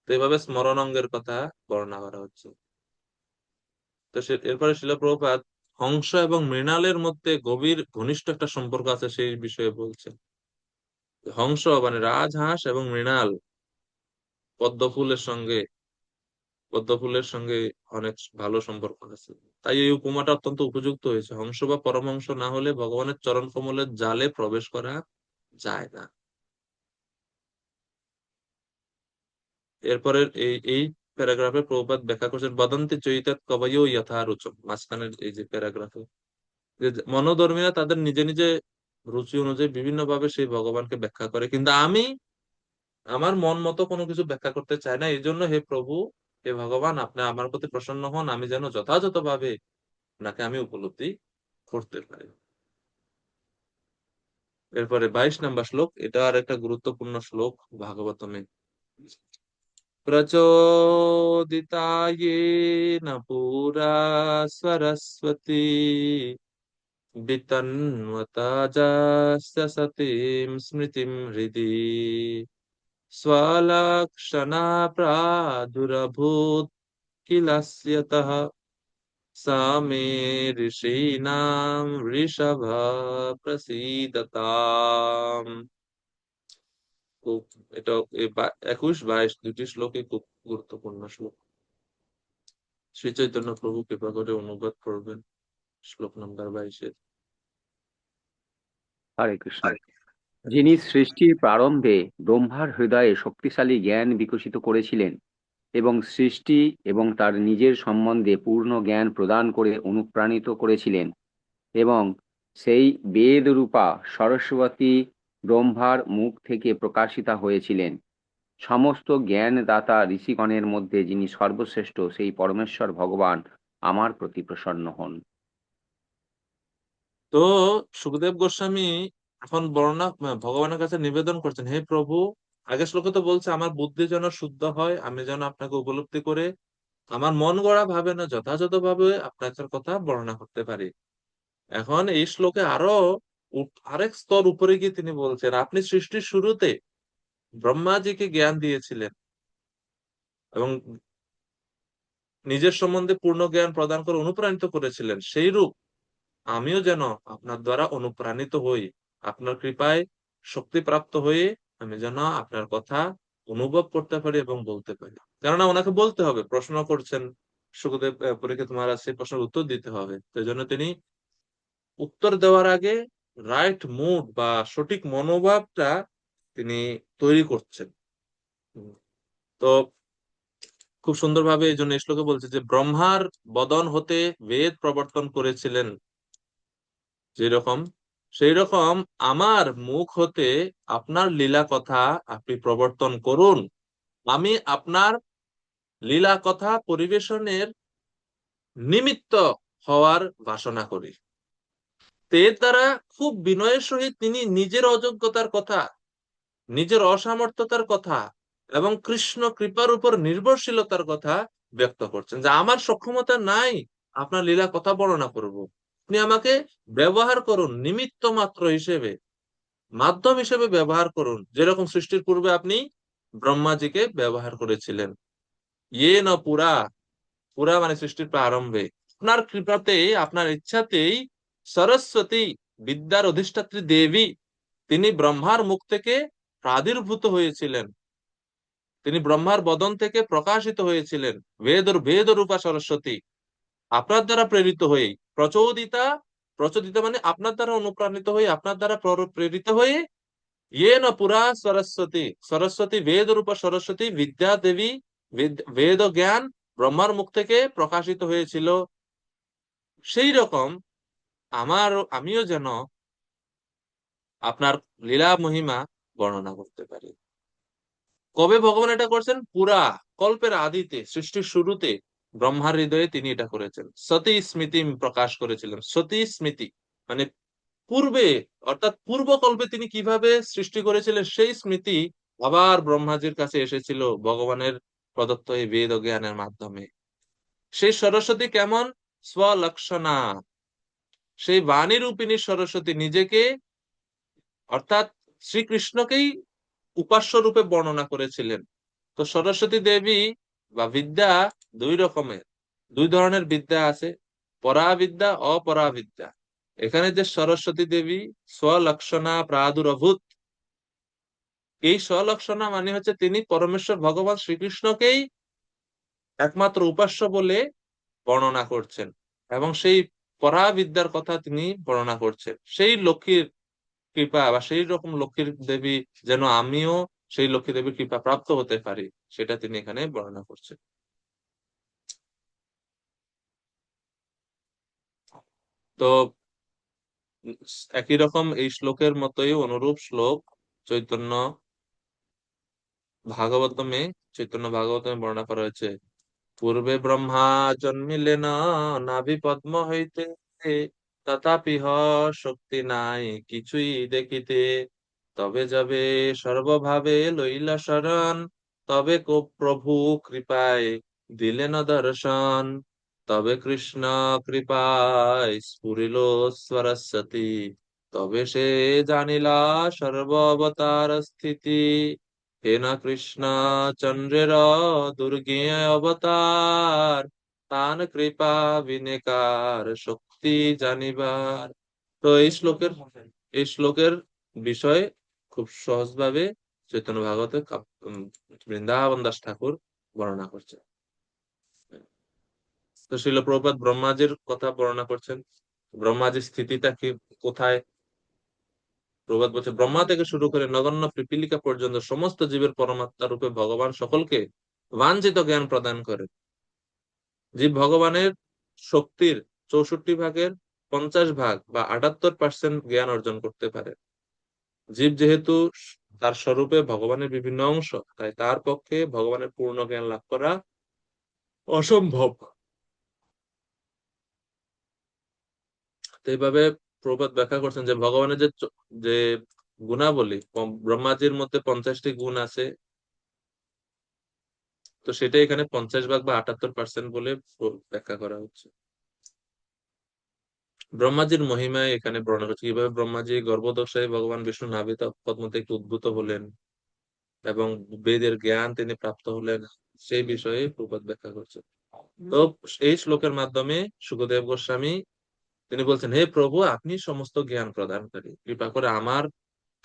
তো এইভাবে স্মরণ অঙ্গের কথা বর্ণনা করা হচ্ছে। তো এরপরে শিল প্রভুপাদ হংস এবং মৃণালের মধ্যে গভীর ঘনিষ্ঠ একটা সম্পর্ক আছে সেই বিষয়ে বলছেন। হংস মানে রাজহাঁস এবং মৃণাল পদ্ম ফুলের সঙ্গে, পদ্ম ফুলের সঙ্গে অনেক ভালো সম্পর্ক আছে। তাই এই উপমাটা অত্যন্ত উপযুক্ত হয়েছে। হংস বা পরমহংস না হলে ভগবানের চরণ কমলের জালে প্রবেশ করা যায় না। এরপরে এই এই প্যারাগ্রাফে প্রভুপাদ ব্যাখ্যা করছেন, বদন্তি চৈতাত কবয়ো যথা রুচম, মাঝখানের এই যে প্যারাগ্রাফে, যে মনোধর্মীরা তাদের নিজে নিজে রুচি অনুযায়ী বিভিন্ন ভাবে সেই ভগবানকে ব্যাখ্যা করে, কিন্তু আমি আমার মন মতো কোনো কিছু ব্যাখ্যা করতে চাই না। এই জন্য হে প্রভু, হে ভগবান, আপনি আমার প্রতি প্রসন্ন হন, আমি যেন যথাযথভাবে আপনাকে আমি উপলব্ধি করতে পারি। এরপরে 22 নম্বর শ্লোক, এটা আর একটা গুরুত্বপূর্ণ শ্লোক ভাগবতমে। प्रचोदिता येन पुरा सरस्वती वितन्वता जास्य सतीं स्मृतिं हृदि स्वलक्षणा प्रादुरभूत् किलस्यतः सा मे ऋषीणां ऋषभ প্রসীদতাম। খুব এটা 21-22 দুটি শ্লোকই খুব গুরুত্বপূর্ণ শ্লোক। শ্রী চৈতন্য প্রভু কৃপা করে অনুবাদ করবেন শ্লোক নাম্বার 22-এর। হরে কৃষ্ণ। যিনি সৃষ্টির প্রারম্ভে ব্রহ্মার হৃদয়ে শক্তিশালী জ্ঞান বিকশিত করেছিলেন এবং সৃষ্টি এবং তার নিজের সম্বন্ধে পূর্ণ জ্ঞান প্রদান করে অনুপ্রাণিত করেছিলেন, এবং সেই বেদরূপা সরস্বতী ব্রহ্মার মুখ থেকে প্রকাশিতা হয়েছিলেন, সমস্ত জ্ঞানদাতা ঋষিগণের মধ্যে যিনি সর্বশ্রেষ্ঠ সেই পরমেশ্বর ভগবান আমার প্রতি প্রসন্ন হন। তো সুখদেব গোস্বামী এখন বর্ণনা ভগবানের কাছে নিবেদন করছেন, হে প্রভু, আগের শ্লোকে তো বলছে আমার বুদ্ধি যেন শুদ্ধ হয়, আমি যেন আপনাকে উপলব্ধি করে আমার মন গড়া ভাবে না যথাযথভাবে আপনার কথা বর্ণনা করতে পারি। এখন এই শ্লোকে আরো আরেক স্তর উপরে গিয়ে তিনি বলছেন, আপনি সৃষ্টির শুরুতে ব্রহ্মাজিকে জ্ঞান দিয়েছিলেন এবং নিজের সম্বন্ধে পূর্ণ জ্ঞান প্রদান করে অনুপ্রাণিত করেছিলেন, সেই রূপ আমিও যেন আপনার দ্বারা অনুপ্রাণিত হই, আপনার কৃপায় শক্তিপ্রাপ্ত হয়ে আমি যেন আপনার কথা অনুভব করতে পারি এবং বলতে পারি। কেননা ওনাকে বলতে হবে, প্রশ্ন করছেন সুখদেব পরীক্ষিত মহারাজ, সেই প্রশ্নের উত্তর দিতে হবে। সেই জন্য তিনি উত্তর দেওয়ার আগে রাইট মুড বা সঠিক মনোভাবটা তিনি তৈরি করছেন। তো খুব সুন্দরভাবে এই জন্য এই শ্লোকে বলছে যে ব্রহ্মার বদন হতে বেদ প্রবর্তন করেছিলেন যেরকম, সেই রকম আমার মুখ হতে আপনার লীলা কথা আপনি প্রবর্তন করুন। আমি আপনার লীলা কথা পরিবেশনের নিমিত্ত হওয়ার বাসনা করি। এর দ্বারা খুব বিনয়ের সহিত তিনি নিজের অযোগ্যতার কথা, নিজের অসামর্থ্যতার কথা এবং কৃষ্ণ কৃপার উপর নির্ভরশীলতার কথা ব্যক্ত করছেন, যে আমার সক্ষমতা নাই আপনার লীলা কথা বর্ণনা করব, আপনি আমাকে ব্যবহার করুন নিমিত্ত মাত্র হিসেবে, মাধ্যম হিসেবে ব্যবহার করুন, যেরকম সৃষ্টির পূর্বে আপনি ব্রহ্মাজিকে ব্যবহার করেছিলেন। ইয়ে ন পুরা, পুরা মানে সৃষ্টির প্রারম্ভে, আপনার কৃপাতেই আপনার ইচ্ছাতেই সরস্বতী বিদ্যার অধিষ্ঠাত্রী দেবী তিনি ব্রহ্মার মুখ থেকে প্রাদুর্ভূত হয়েছিলেন, তিনি ব্রহ্মার বদন থেকে প্রকাশিত হয়েছিলেন, বেদ রূপা সরস্বতী আপনার দ্বারা প্রেরিত হয়ে, প্রচোদিতা, প্রচোদিত মানে আপনার দ্বারা অনুপ্রাণিত হয়ে, আপনার দ্বারা প্রেরিত হয়ে, ইয়ে না পুরা সরস্বতী, সরস্বতী বেদ রূপা সরস্বতী বিদ্যা দেবী, বেদ জ্ঞান ব্রহ্মার মুখ থেকে প্রকাশিত হয়েছিল, সেই রকম আমিও যেন আপনার লীলা মহিমা বর্ণনা করতে পারি। কবে ভগবান এটা করছেন? পুরা কল্পের আদিতে, সৃষ্টির শুরুতে ব্রহ্মার হৃদয়ে তিনি এটা করেছেন, সতী স্মৃতি প্রকাশ করেছিলেন। সতী স্মৃতি মানে পূর্বে, অর্থাৎ পূর্বকল্পে তিনি কিভাবে সৃষ্টি করেছিলেন সেই স্মৃতি আবার ব্রহ্মাজির কাছে এসেছিল ভগবানের প্রদত্ত এই বেদ ও জ্ঞানের মাধ্যমে। সেই সরস্বতী কেমন? স্বলক্ষণা, সেই বাণী রূপিণী সরস্বতী নিজেকে, অর্থাৎ শ্রীকৃষ্ণকেই উপাস্য রূপে বর্ণনা করেছিলেন। তো সরস্বতী দেবী বা বিদ্যা দুই ধরনের বিদ্যা আছে, পরাবিদ্যা, অপরাবিদ্যা। এখানে যে সরস্বতী দেবী স্বলক্ষণা প্রাদুরভূত, এই স্বলক্ষণা মানে হচ্ছে তিনি পরমেশ্বর ভগবান শ্রীকৃষ্ণকেই একমাত্র উপাস্য বলে বর্ণনা করছেন, এবং সেই পরাবিদ্যার কথা তিনি বর্ণনা করছেন। সেই লক্ষ্মীর কৃপা বা সেই রকম লক্ষ্মীর দেবী যেন আমিও সেই লক্ষ্মী দেবীর কৃপা প্রাপ্ত হতে পারি, সেটা তিনি এখানে বর্ণনা করছেন। তো একই রকম এই শ্লোকের মতোই অনুরূপ শ্লোক চৈতন্য ভাগবতমে, বর্ণনা করা হয়েছে। পূর্বে ব্রহ্মা জন্মিলেন নাভি পদ্ম হইতে, তথাপি শক্তি নাই কিছুই দেখিতে, তবে যাবে সর্বভাবে লইলা শরণ, তবে প্রভু কৃপায় দিলেন দর্শন, তবে কৃষ্ণ কৃপায় স্ফুরিল সরস্বতী, তবে সে জানিলা সর্বাবতার স্থিতি। হে না কৃষ্ণ চন্দ্রের দুর্গে অবতার, তান কৃপা বিনেকার শক্তি জানিবার। তো এই শ্লোকের বিষয় খুব সহজভাবে চৈতন্য ভাগবতে বৃন্দাবন দাস ঠাকুর বর্ণনা করছেন। তো শিল প্রভুপাদ ব্রহ্মাজির কথা বর্ণনা করছেন, ব্রহ্মাজির স্থিতিটা কি কোথায়। প্রভুপাদ বলছে, ব্রহ্মা থেকে শুরু করে নগণ্য পিপীলিকা পর্যন্ত সমস্ত জীবের পরমাত্মা রূপে ভগবান সকলকে বাঞ্ছিত জ্ঞান প্রদান করে। জীব ভগবানের শক্তির 64 ভাগের 50 ভাগ বা 78% জ্ঞান অর্জন করতে পারে। জীব যেহেতু তার স্বরূপে ভগবানের বিভিন্ন অংশ, তাই তার পক্ষে ভগবানের পূর্ণ জ্ঞান লাভ করা অসম্ভব। তো এইভাবে প্রভুপাদ ব্যাখ্যা করছেন যে ভগবানের যে গুণাবলী, ব্রহ্মাজির মধ্যে 50টি গুণ আছে, তো সেটা এখানে 50 ভাগ বা 78% বলে ব্যাখ্যা করা হচ্ছে। ব্রহ্মাজির মহিমায় এখানে বর্ণনা করছে কিভাবে ব্রহ্মাজি গর্ভদশায় ভগবান বিষ্ণু নাভিত পদ্ম থেকে উদ্ভূত হলেন এবং বেদের জ্ঞান তিনি প্রাপ্ত হলেন, সেই বিষয়ে প্রভুপাদ ব্যাখ্যা করছে। তো এই শ্লোকের মাধ্যমে শুকদেব গোস্বামী তিনি বলছেন, হে প্রভু, আপনি সমস্ত জ্ঞান প্রদানকারী, কৃপা করে আমার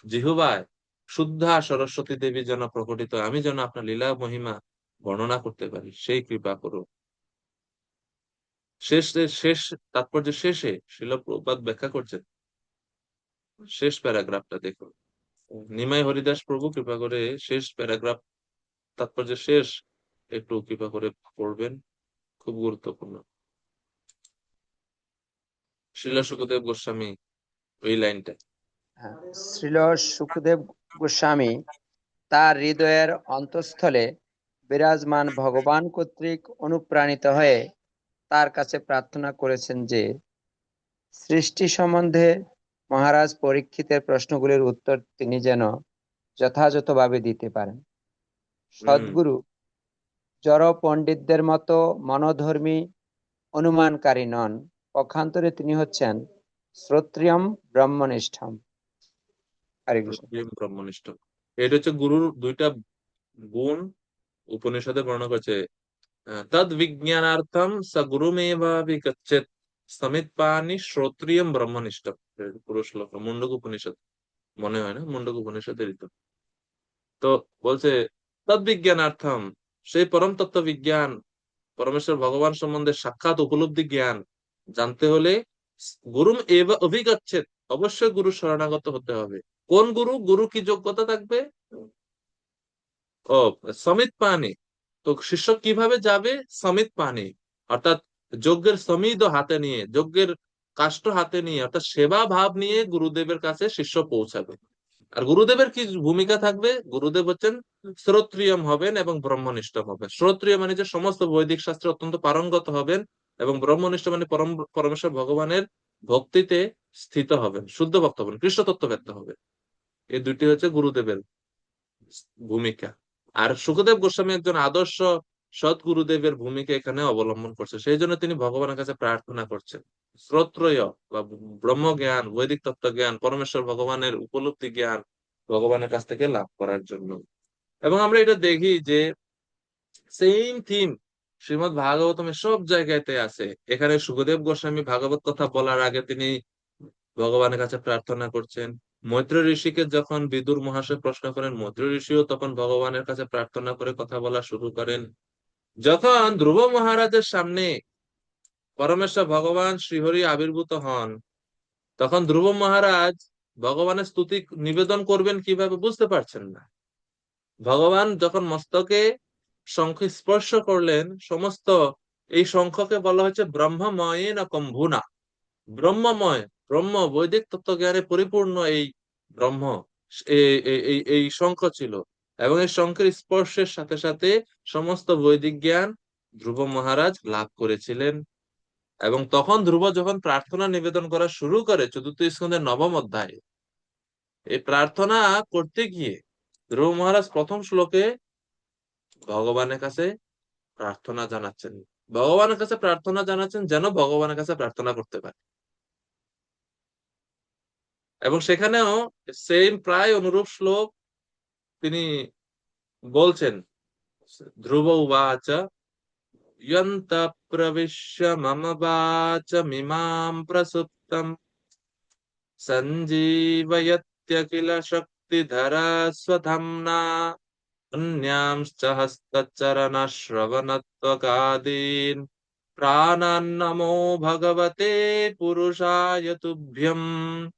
জিহ্বায় শুদ্ধা সরস্বতী দেবী যেন প্রকটিত, আমি যেন আপনার লীলা মহিমা বর্ণনা করতে পারি, সেই কৃপা করুন। শেষ তাৎপর্য শেষে শিল প্রভুপাদ ব্যাখ্যা করছেন, শেষ প্যারাগ্রাফটা দেখুন। নিমাই হরিদাস প্রভু কৃপা করে শেষ প্যারাগ্রাফ তাৎপর্য শেষ একটু কৃপা করে পড়বেন, খুব গুরুত্বপূর্ণ। শ্রীল শুকদেব গোস্বামী ওই লাইনটা। শ্রীল সুখদেব গোস্বামী তার হৃদয়ের অন্তঃস্থলে বিরাজমান ভগবান কর্তৃক অনুপ্রাণিত হয়ে তার কাছে প্রার্থনা করেছেন যে সৃষ্টি সম্বন্ধে মহারাজ পরীক্ষিতের প্রশ্নগুলির উত্তর তিনি যেন যথাযথভাবে দিতে পারেন। সদ্গুরু জড় পণ্ডিতদের মতো মনোধর্মী অনুমানকারী নন, পক্ষান্তরে তিনি হচ্ছেন শ্রোত্রিয়ম ব্রহ্মনিষ্ঠম। হরে কৃষ্ণ। ব্রহ্মনিষ্ঠ, এটা হচ্ছে গুরুর দুইটা গুণ উপনিষদে বর্ণনা করেছে। তদ বিজ্ঞানার্থম স গুরুমেবাভিগচ্ছেৎ সমিৎপানি শ্রোত্রিয়ম ব্রহ্মনিষ্ঠ। পুরো শ্লোক মুন্ডক উপনিষদ, মনে হয় না মুন্ডক উপনিষদের তো। তো বলছে তদ বিজ্ঞানার্থম, সেই পরম তত্ত্ব বিজ্ঞান, পরমেশ্বর ভগবান সম্বন্ধে সাক্ষাৎ উপলব্ধি জ্ঞান জানতে হলে গুরুম এব অভিগচ্ছেৎ, অবশ্যই গুরু শরণাগত হতে হবে। কোন গুরু? গুরু কি যোগ্যতা থাকবে? ও সমিত পানি। তো শিষ্য কিভাবে যাবে? সমিত পানি, অর্থাৎ যজ্ঞের সমিদ হাতে নিয়ে, যজ্ঞের কাষ্ঠ হাতে নিয়ে, অর্থাৎ সেবা ভাব নিয়ে গুরুদেবের কাছে শিষ্য পৌঁছাবে। আর গুরুদেবের কি ভূমিকা থাকবে? গুরুদেব হচ্ছেন শ্রোত্রিয়ম হবেন এবং ব্রহ্মনিষ্ঠ হবেন। শ্রোত্রিয় মানে যে সমস্ত বৈদিক শাস্ত্রে অত্যন্ত পারঙ্গত হবেন, এবং ব্রহ্মনিষ্ঠ মানে পরমেশ্বর ভগবানের ভক্তিতে স্থিত হবেন, শুদ্ধ ভক্ত হবেন, কৃষ্ণ তত্ত্ববেত্তা হবেন। এই দুটি হচ্ছে গুরুদেবের ভূমিকা। আর সুখদেব গোস্বামী একজন আদর্শ সৎ গুরুদেবের ভূমিকা এখানে অবলম্বন করছে, সেই জন্য তিনি ভগবানের কাছে প্রার্থনা করছেন শ্রোত্রয় বা ব্রহ্ম জ্ঞান, বৈদিক তত্ত্ব জ্ঞান, পরমেশ্বর ভগবানের উপলব্ধি জ্ঞান ভগবানের কাছ থেকে লাভ করার জন্য। এবং আমরা এটা দেখি যে সেম থিম শ্রীমদ ভাগবতমের সব জায়গাতে আছে। এখানে সুখদেব গোস্বামী ভাগবত কথা বলার আগে তিনি ভগবানের কাছে প্রার্থনা করছেন। মৈত্র ঋষিকে যখন বিদুর মহাশয় প্রশ্ন করেন, মৈত্র ঋষিও তখন ভগবানের কাছে প্রার্থনা করে কথা বলা শুরু করেন। যখন ধ্রুব মহারাজের সামনে পরমেশ্বর ভগবান শ্রীহরি আবির্ভূত হন, তখন ধ্রুব মহারাজ ভগবানের স্তুতি নিবেদন করবেন কিভাবে বুঝতে পারছেন না। ভগবান যখন মস্তকে শঙ্খ স্পর্শ করলেন, সমস্ত এই শঙ্খকে বলা হচ্ছে ব্রহ্মময় না কম্ভুনা, ব্রহ্মময়, ব্রহ্ম বৈদিক তত্ত্বজ্ঞানে পরিপূর্ণ এই ব্রহ্ম এই শঙ্খ ছিল। এবং এই শঙ্খের স্পর্শের সাথে সাথে সমস্ত বৈদিক জ্ঞান ধ্রুব মহারাজ লাভ করেছিলেন। এবং তখন ধ্রুব যখন প্রার্থনা নিবেদন করা শুরু করে ৪র্থ স্কন্ধের ৯ম অধ্যায়ে, এই প্রার্থনা করতে গিয়ে ধ্রুব মহারাজ প্রথম শ্লোকে ভগবানের কাছে প্রার্থনা জানাচ্ছেন, ভগবানের কাছে প্রার্থনা জানাচ্ছেন যেন ভগবানের কাছে প্রার্থনা করতে পারে। এবং সেখানেও সেম প্রায় অনুরূপ শ্লোক তিনি বলছেন। ধ্রুব উবাচ यन्त प्रविश्य मम वाचमिमां प्रसुप्तम् सञ्जीवयत्यखिल शक्तिधरा स्वधाम्ना अन्यांश्च हस्तचरणश्रवणत्वकादीन् प्राणान्नमो भगवते पुरुषाय तुभ्यम्।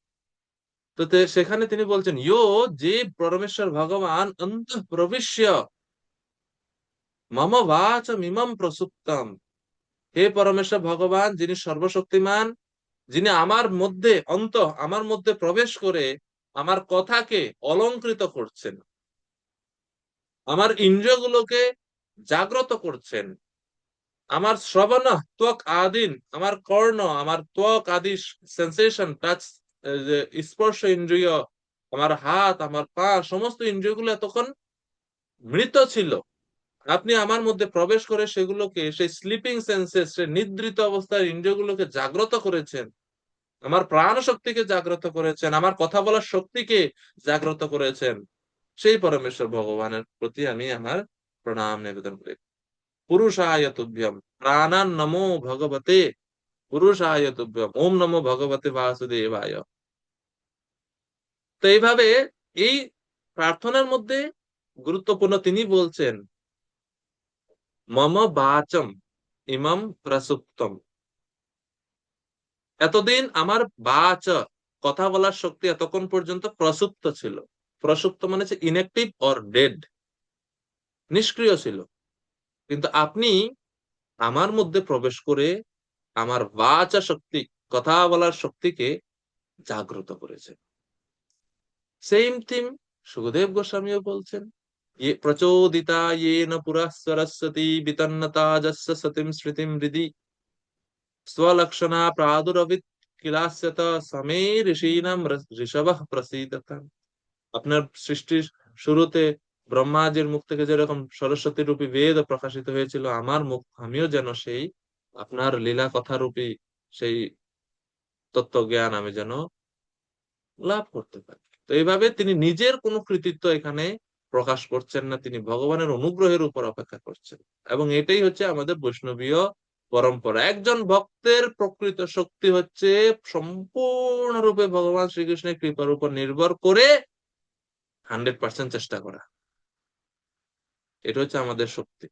তো সেখানে তিনি বলছেন ইয়ো, যে পরমেশ্বর ভগবান অন্তঃপ্রবিশ্য মম বাচমিমম প্রসুপ্তম, হে পরমেশ্বর ভগবান যিনি সর্বশক্তিমান, যিনি আমার মধ্যে প্রবেশ করে আমার কথাকে অলংকৃত করছেন, আমার ইন্দ্রিয়গুলোকে জাগ্রত করছেন, আমার শ্রবণ ত্বক আদিন, আমার কর্ণ, আমার ত্বক আদি সেন্সেশন টাচ, স্পর্শ ইন্দ্রিয়, আমার হাত, আমার পা, সমস্ত ইন্দ্রিয়গুলো এতক্ষণ মৃত ছিল। আপনি আমার মধ্যে প্রবেশ করে সেগুলোকে, সেই স্লিপিং সেন্সেস, সেই নিদ্রিত অবস্থার ইন্দ্রিয়গুলোকে জাগ্রত করেছেন, আমার প্রাণ শক্তিকে জাগ্রত করেছেন, আমার কথা বলার শক্তিকে জাগ্রত করেছেন। সেই পরমেশ্বর ভগবানের প্রতি আমি আমার প্রণাম নিবেদন করি। পুরুষায় তুভ্যম প্রাণান নমো ভগবতে পুরুষায় তুভ্যম ওম নমো ভগবতে বাসুদেবায়। তো এইভাবে এই প্রার্থনার মধ্যে গুরুত্বপূর্ণ তিনি বলছেন মম বাচম ইমম প্রসুপ্তম। এতদিন আমার বাচ, কথা বলার শক্তি এতক্ষণ পর্যন্ত প্রসুপ্ত ছিল। প্রসুপ্ত মানে ইনঅ্যাক্টিভ অর ডেড, নিষ্ক্রিয় ছিল। কিন্তু আপনি আমার মধ্যে প্রবেশ করে আমার বাচা শক্তি, কথা বলার শক্তিকে জাগ্রত করেছেন। সেম থিম সুখদেব গোস্বামীও বলছেন, ये प्रचोदिता येन पुरः सरस्वती वितन्नता जस्य सतिं स्मृतिं हृदि स्वलक्षणा प्रादुरवित् किलास्यत समे ऋषीणां ऋषभः प्रसीदतम्। আপনার সৃষ্টির শুরুতে ব্রহ্মাজির মুখ থেকে যেরকম সরস্বতী রূপী বেদ প্রকাশিত হয়েছিল, আমিও যেন সেই আপনার লীলা কথা রূপী সেই তত্ত্ব জ্ঞান আমি যেন লাভ করতে পারি। তো এইভাবে তিনি নিজের কোনো কৃতিত্ব এখানে প্রকাশ করছেন না, তিনি ভগবানের অনুগ্রহের উপর অপেক্ষা করছেন। এবং এটাই হচ্ছে আমাদের বৈষ্ণবীয় পরম্পরা। একজন ভক্তের প্রকৃত শক্তি হচ্ছে সম্পূর্ণরূপে ভগবান শ্রীকৃষ্ণের কৃপার উপর নির্ভর করে 100% চেষ্টা করা। এটা হচ্ছে আমাদের শক্তি।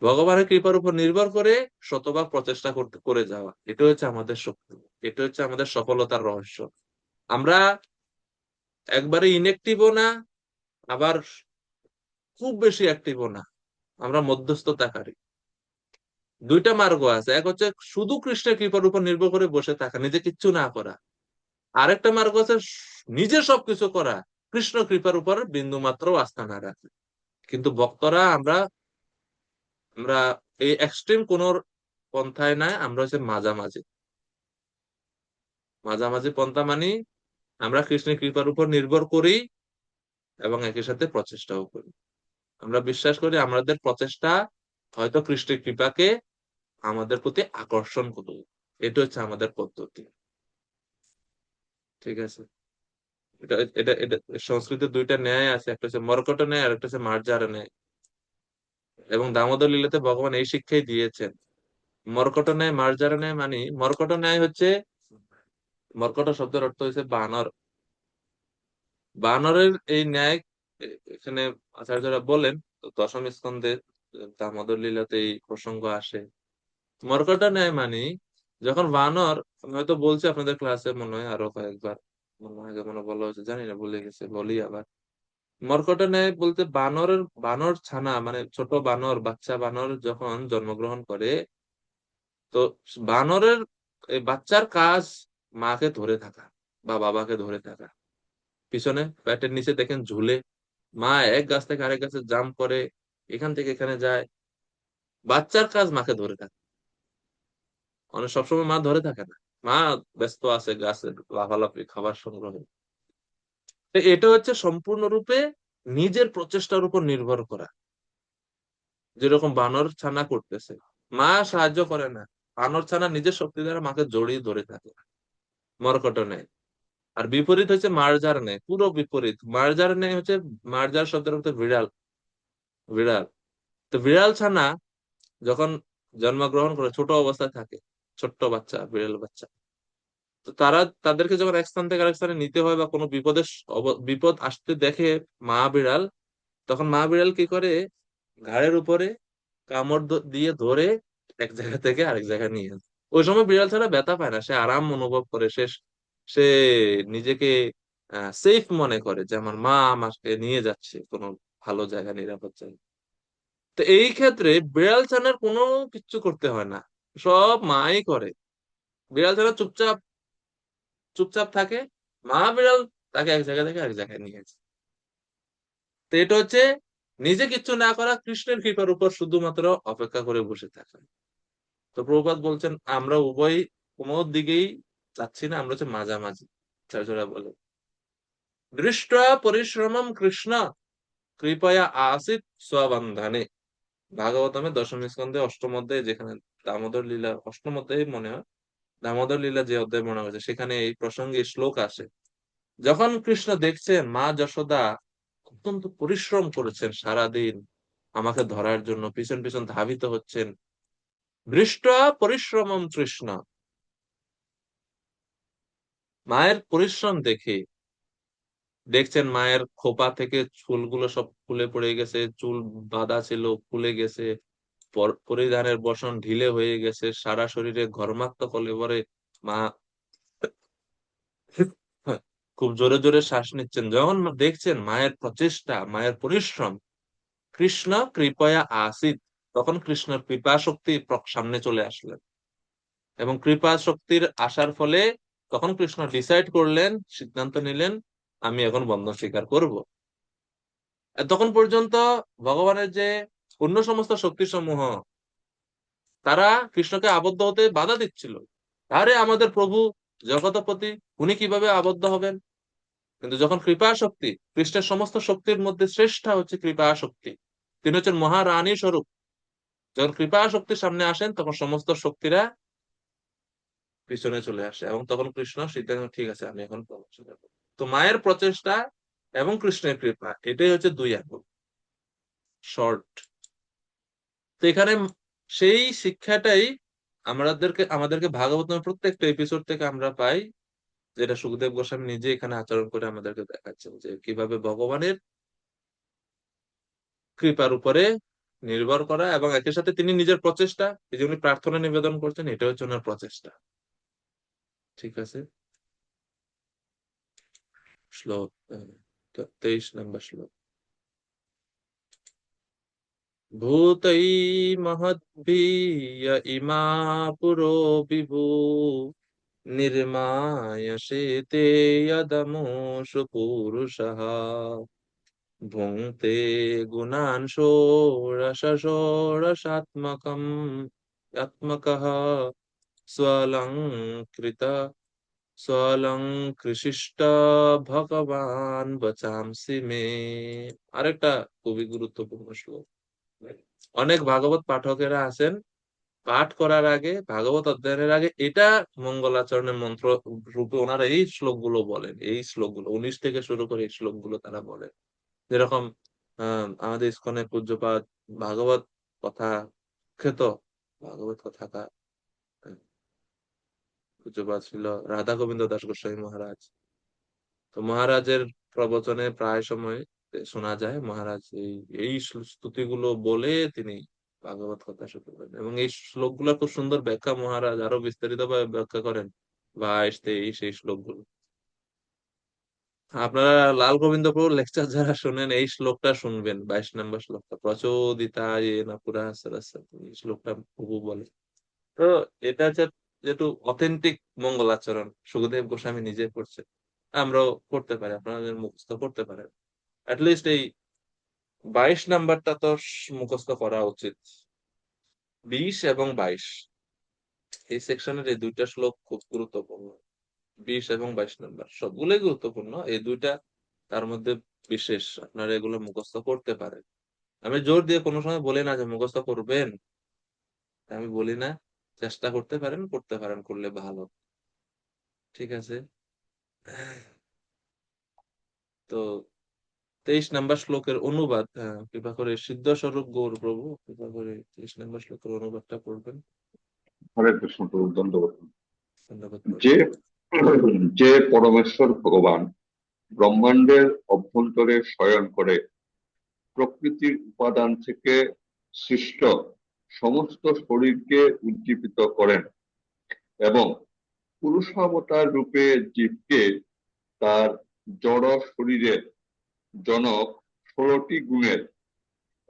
ভগবানের কৃপার উপর নির্ভর করে শতভাগ প্রচেষ্টা করে যাওয়া, এটা হচ্ছে আমাদের শক্তি, এটা হচ্ছে আমাদের সফলতার রহস্য। আমরা একবারে ইনঅ্যাক্টিভও না, আবার খুব বেশি অ্যাক্টিভও না, আমরা মধ্যস্থতাকারী। দুইটা মার্গ আছে, এক হচ্ছে শুধু কৃষ্ণের কৃপার উপর নির্ভর করে বসে থাকা, নিজে কিচ্ছু না করা। আরেকটা মার্গ আছে নিজে সবকিছু করা, কৃষ্ণ কৃপার উপর বিন্দু মাত্র আস্থা না রাখে। কিন্তু ভক্তরা আমরা আমরা এই এক্সট্রিম কোন পন্থায় নাই, আমরা হচ্ছে মাঝামাঝি। মাঝামাঝি পন্থা মানে আমরা কৃষ্ণের কৃপার উপর নির্ভর করি এবং একই সাথে প্রচেষ্টাও করি। আমরা বিশ্বাস করি আমাদের প্রচেষ্টা হয়তো কৃষ্ণের কৃপাকে আমাদের প্রতি আকর্ষণ করবে। এটা হচ্ছে আমাদের পদ্ধতি। ঠিক আছে, এটা এটা এটা সংস্কৃতের দুইটা ন্যায় আছে, একটা হচ্ছে মর্কট ন্যায় আর একটা হচ্ছে মার্জার ন্যায়। এবং দামোদর লীলাতে ভগবান এই শিক্ষাই দিয়েছেন। মর্কট ন্যায় মার্জার ন্যায় মানে, মর্কট ন্যায় হচ্ছে, মর্কট শব্দের অর্থ হচ্ছে বানর। বানরের এই ন্যায় এখানে আচার্যরা বলেন, দশম স্কন্ধে দামোদর লীলাতে এই প্রসঙ্গ আসে। মর্কট ন্যায় মানে যখন বানর, আমি হয়তো বলছি আপনাদের ক্লাসে মনে হয় আরো কয়েকবার, মনে হয় মনে বলা হয়েছে জানি না, ভুলে গেছে, বলি আবার। মর্কট ন্যায় বলতে বানর ছানা মানে ছোট বানর, বাচ্চা বানর যখন জন্মগ্রহণ করে, তো বানরের এই বাচ্চার কাজ মাকে ধরে থাকা বা বাবাকে ধরে থাকা। পিছনে প্যাটের নিচে দেখেন ঝুলে, মা এক গাছ থেকে আরেক গাছে জাম্প করে, এখান থেকে এখানে যায়, বাচ্চার কাজ মাকে ধরে থাকা। মানে সবসময় মা ধরে থাকে না, মা ব্যস্ত আছে গাছের লাফালাফি খাবার সংগ্রহে। তো এটা হচ্ছে সম্পূর্ণরূপে নিজের প্রচেষ্টার উপর নির্ভর করা, যেরকম বানর ছানা করতেছে, মা সাহায্য করে না, বানর ছানা নিজের শক্তি দ্বারা মাকে জড়িয়ে ধরে থাকে, মরকট নেয়। আর বিপরীত হচ্ছে মার্জার নেয়, পুরো বিপরীত। মার্জার নেয় হচ্ছে, মার্জার শব্দের অর্থ বিড়াল, বিড়াল। তো বিড়াল ছানা যখন জন্মগ্রহণ করে ছোট অবস্থায় থাকে, ছোট্ট বাচ্চা, বিড়াল বাচ্চা, তো তাদেরকে যখন এক স্থান থেকে আরেক স্থানে নিতে হয় বা কোনো বিপদ আসতে দেখে মা বিড়াল, তখন মা বিড়াল কি করে, ঘাড়ের উপরে কামড় দিয়ে ধরে এক জায়গা থেকে আরেক জায়গায় নিয়ে আসে। ওই সময় বিড়াল ছাড়া ব্যথা পায় না, সে আরাম অনুভব করে, সে নিজেকে সেফ মনে করে যে আমার মা আমাকে নিয়ে যাচ্ছে কোনো ভালো জায়গা, নিরাপদ জায়গা। তো এই ক্ষেত্রে বিড়াল ছানার কোনো কিচ্ছু করতে হয় না, সব মাই করে। বিড়াল ছানা চুপচাপ চুপচাপ থাকে, মা বিড়াল তাকে এক জায়গা থেকে আরেক জায়গায় নিয়ে যায়। তো এটা হচ্ছে নিজে কিচ্ছু না করা, কৃষ্ণের কৃপার উপর শুধুমাত্র অপেক্ষা করে বসে থাকা। তো প্রভুপাদ বলছেন আমরা উভয় কোনো দিকেই চাচ্ছি না, আমরা হচ্ছে মাঝামাঝি। আচার্যরা বলে দৃষ্টা পরিশ্রমম কৃষ্ণ কৃপয়া আসিত স্ববন্ধনে। ভাগবতমে দশম স্কন্ধে অষ্টম অধ্যায়ে, যেখানে দামোদর লীলা, অষ্টম অধ্যায়ে মনে হয় দামোদর লীলা যে অধ্যায় মনে হয়েছে, সেখানে এই প্রসঙ্গে শ্লোক আসে। যখন কৃষ্ণ দেখছেন মা যশোদা অত্যন্ত পরিশ্রম করেছেন সারাদিন আমাকে ধরার জন্য, পিছন পিছন ধাবিত হচ্ছেন, দৃষ্টা পরিশ্রমম কৃষ্ণ, মায়ের পরিশ্রম দেখে দেখছেন মায়ের খোপা থেকে চুলগুলো সব খুলে পড়ে গেছে, চুল বাঁধা ছিল খুলে গেছে, পরিধানের বসন ঢিলে হয়ে গেছে, সারা শরীরে ঘর্মাক্ত কলেবরে মা খুব জোরে জোরে শ্বাস নিচ্ছেন। যখন দেখছেন মায়ের প্রচেষ্টা, মায়ের পরিশ্রম, কৃষ্ণ কৃপয়া আসিত, তখন কৃষ্ণের কৃপা শক্তি সামনে চলে আসলেন। এবং কৃপা শক্তির আসার ফলে তখন কৃষ্ণ ডিসাইড করলেন, সিদ্ধান্ত নিলেন, আমি এখন বন্ধন স্বীকার করব। তখন পর্যন্ত ভগবানের যে অন্য সমস্ত শক্তি সমূহ, তারা কৃষ্ণকে আবদ্ধ হতে বাধা দিচ্ছিল। আরে আমাদের প্রভু জগতপতি, উনি কিভাবে আবদ্ধ হবেন? কিন্তু যখন কৃপা শক্তি, কৃষ্ণের সমস্ত শক্তির মধ্যে শ্রেষ্ঠ হচ্ছে কৃপা শক্তি, তিনি হচ্ছেন মহারানী স্বরূপ, যখন কৃপা শক্তির সামনে আসেন তখন সমস্ত শক্তিরা পিছনে চলে আসে, এবং তখন কৃষ্ণ সিদ্ধান্ত, ঠিক আছে আমি এখন প্রমোশন যাব। তো মায়ের প্রচেষ্টা এবং কৃষ্ণের কৃপা, এটাই হচ্ছে দুই একক, শর্ট। তো এখানে সেই শিক্ষাটাই আমাদেরকে ভাগবতের প্রত্যেকটা এপিসোড থেকে আমরা পাই, যেটা সুখদেব গোস্বামী নিজে এখানে আচরণ করে আমাদেরকে দেখাচ্ছেন, যে কিভাবে ভগবানের কৃপার উপরে নির্ভর করা, এবং একই সাথে তিনি নিজের প্রচেষ্টা, এই যে উনি প্রার্থনা নিবেদন করছেন, এটা হচ্ছে ওনার প্রচেষ্টা। ঠিক আছে, শ্লোক 23 নম্বর শ্লোক। ভূতৈ মহদ্ভিয় ইমা পুরো বিভু নির্মায়সেতে যদমুষু পুরুষঃ ভুঙ্ক্তে গুণান ষোড়শাত্মকম আত্মকঃ স্বলঙ্কৃত স্বলঙ্কৃশিষ্ট ভগবান বচামসি মে। আরেকটা খুবই গুরুত্বপূর্ণ শ্লোক। অনেক ভাগবত পাঠকেরা আছেন, পাঠ করার আগে, ভাগবত অধ্যয়নের আগে এটা মঙ্গলাচরণের মন্ত্র রূপে ওনারা এই শ্লোকগুলো বলেন, এই শ্লোকগুলো 19 থেকে শুরু করে এই শ্লোকগুলো তারা বলেন। যেরকম আমাদের ইসকনে পূজ্যপাদ ভাগবত কথা খ্যাত, ভাগবত কথা পূজ্যপাদ ছিল রাধা গোবিন্দ দাস গোস্বামী মহারাজ। তো মহারাজের প্রবচনে প্রায় সময় শোনা যায় মহারাজ এই এই স্তুতিগুলো বলে তিনি ভাগবত কথা শুরু করেন, এবং এই শ্লোকগুলো খুব সুন্দর ব্যাখ্যা মহারাজ আরো বিস্তারিত ভাবে ব্যাখ্যা করেন 22-23 এই শ্লোকগুলো। আপনারা লাল গোবিন্দ প্রভুর লেকচার যারা শুনেন, এই শ্লোকটা শুনবেন, 22 নম্বর শ্লোকটা, প্রচোদিতায় না পুরা সরস্বতী, এই শ্লোকটা প্রভু বলে। তো এটা হচ্ছে যেহেতু অথেন্টিক মঙ্গলাচরণ, সুখদেব গোস্বামী নিজে করছে, আমরাও করতে পারি, আপনাদের মুখস্থ করতে পারেন। অ্যাটলিস্ট এই 22 নাম্বারটা তো মুখস্থ করা উচিত। 20 এবং 22 এই সেকশনের এই দুইটা শ্লোক খুব গুরুত্বপূর্ণ। 20 এবং 22 নাম্বার সবগুলোই গুরুত্বপূর্ণ, এই দুইটা তার মধ্যে বিশেষ, আপনারা এগুলো মুখস্থ করতে পারেন। আমি জোর দিয়ে কোনো সময় বলি না যে মুখস্থ করবেন, আমি বলি না, চেষ্টা করতে পারেন, করলে ভালো। ঠিক আছে। তো 23 নম্বর শ্লোকের অনুবাদ, কৃপা করে সিদ্ধ স্বরূপ গৌর প্রভু, কৃপা করে 23 নম্বর শ্লোকের অনুবাদটা পড়বেন। হরে কৃষ্ণ প্রভু, দণ্ডবত। ধন্যবাদ প্রভু। যে যে পরমেশ্বর ভগবান ব্রহ্মাণ্ডের অভ্যন্তরে শয়ন করে প্রকৃতির উপাদান থেকে সৃষ্ট সমস্ত শরীরকে উজ্জীবিত করেন এবং পুরুষাবতার রূপে জীবকে তার জড় শরীরের জনক 16টি গুণের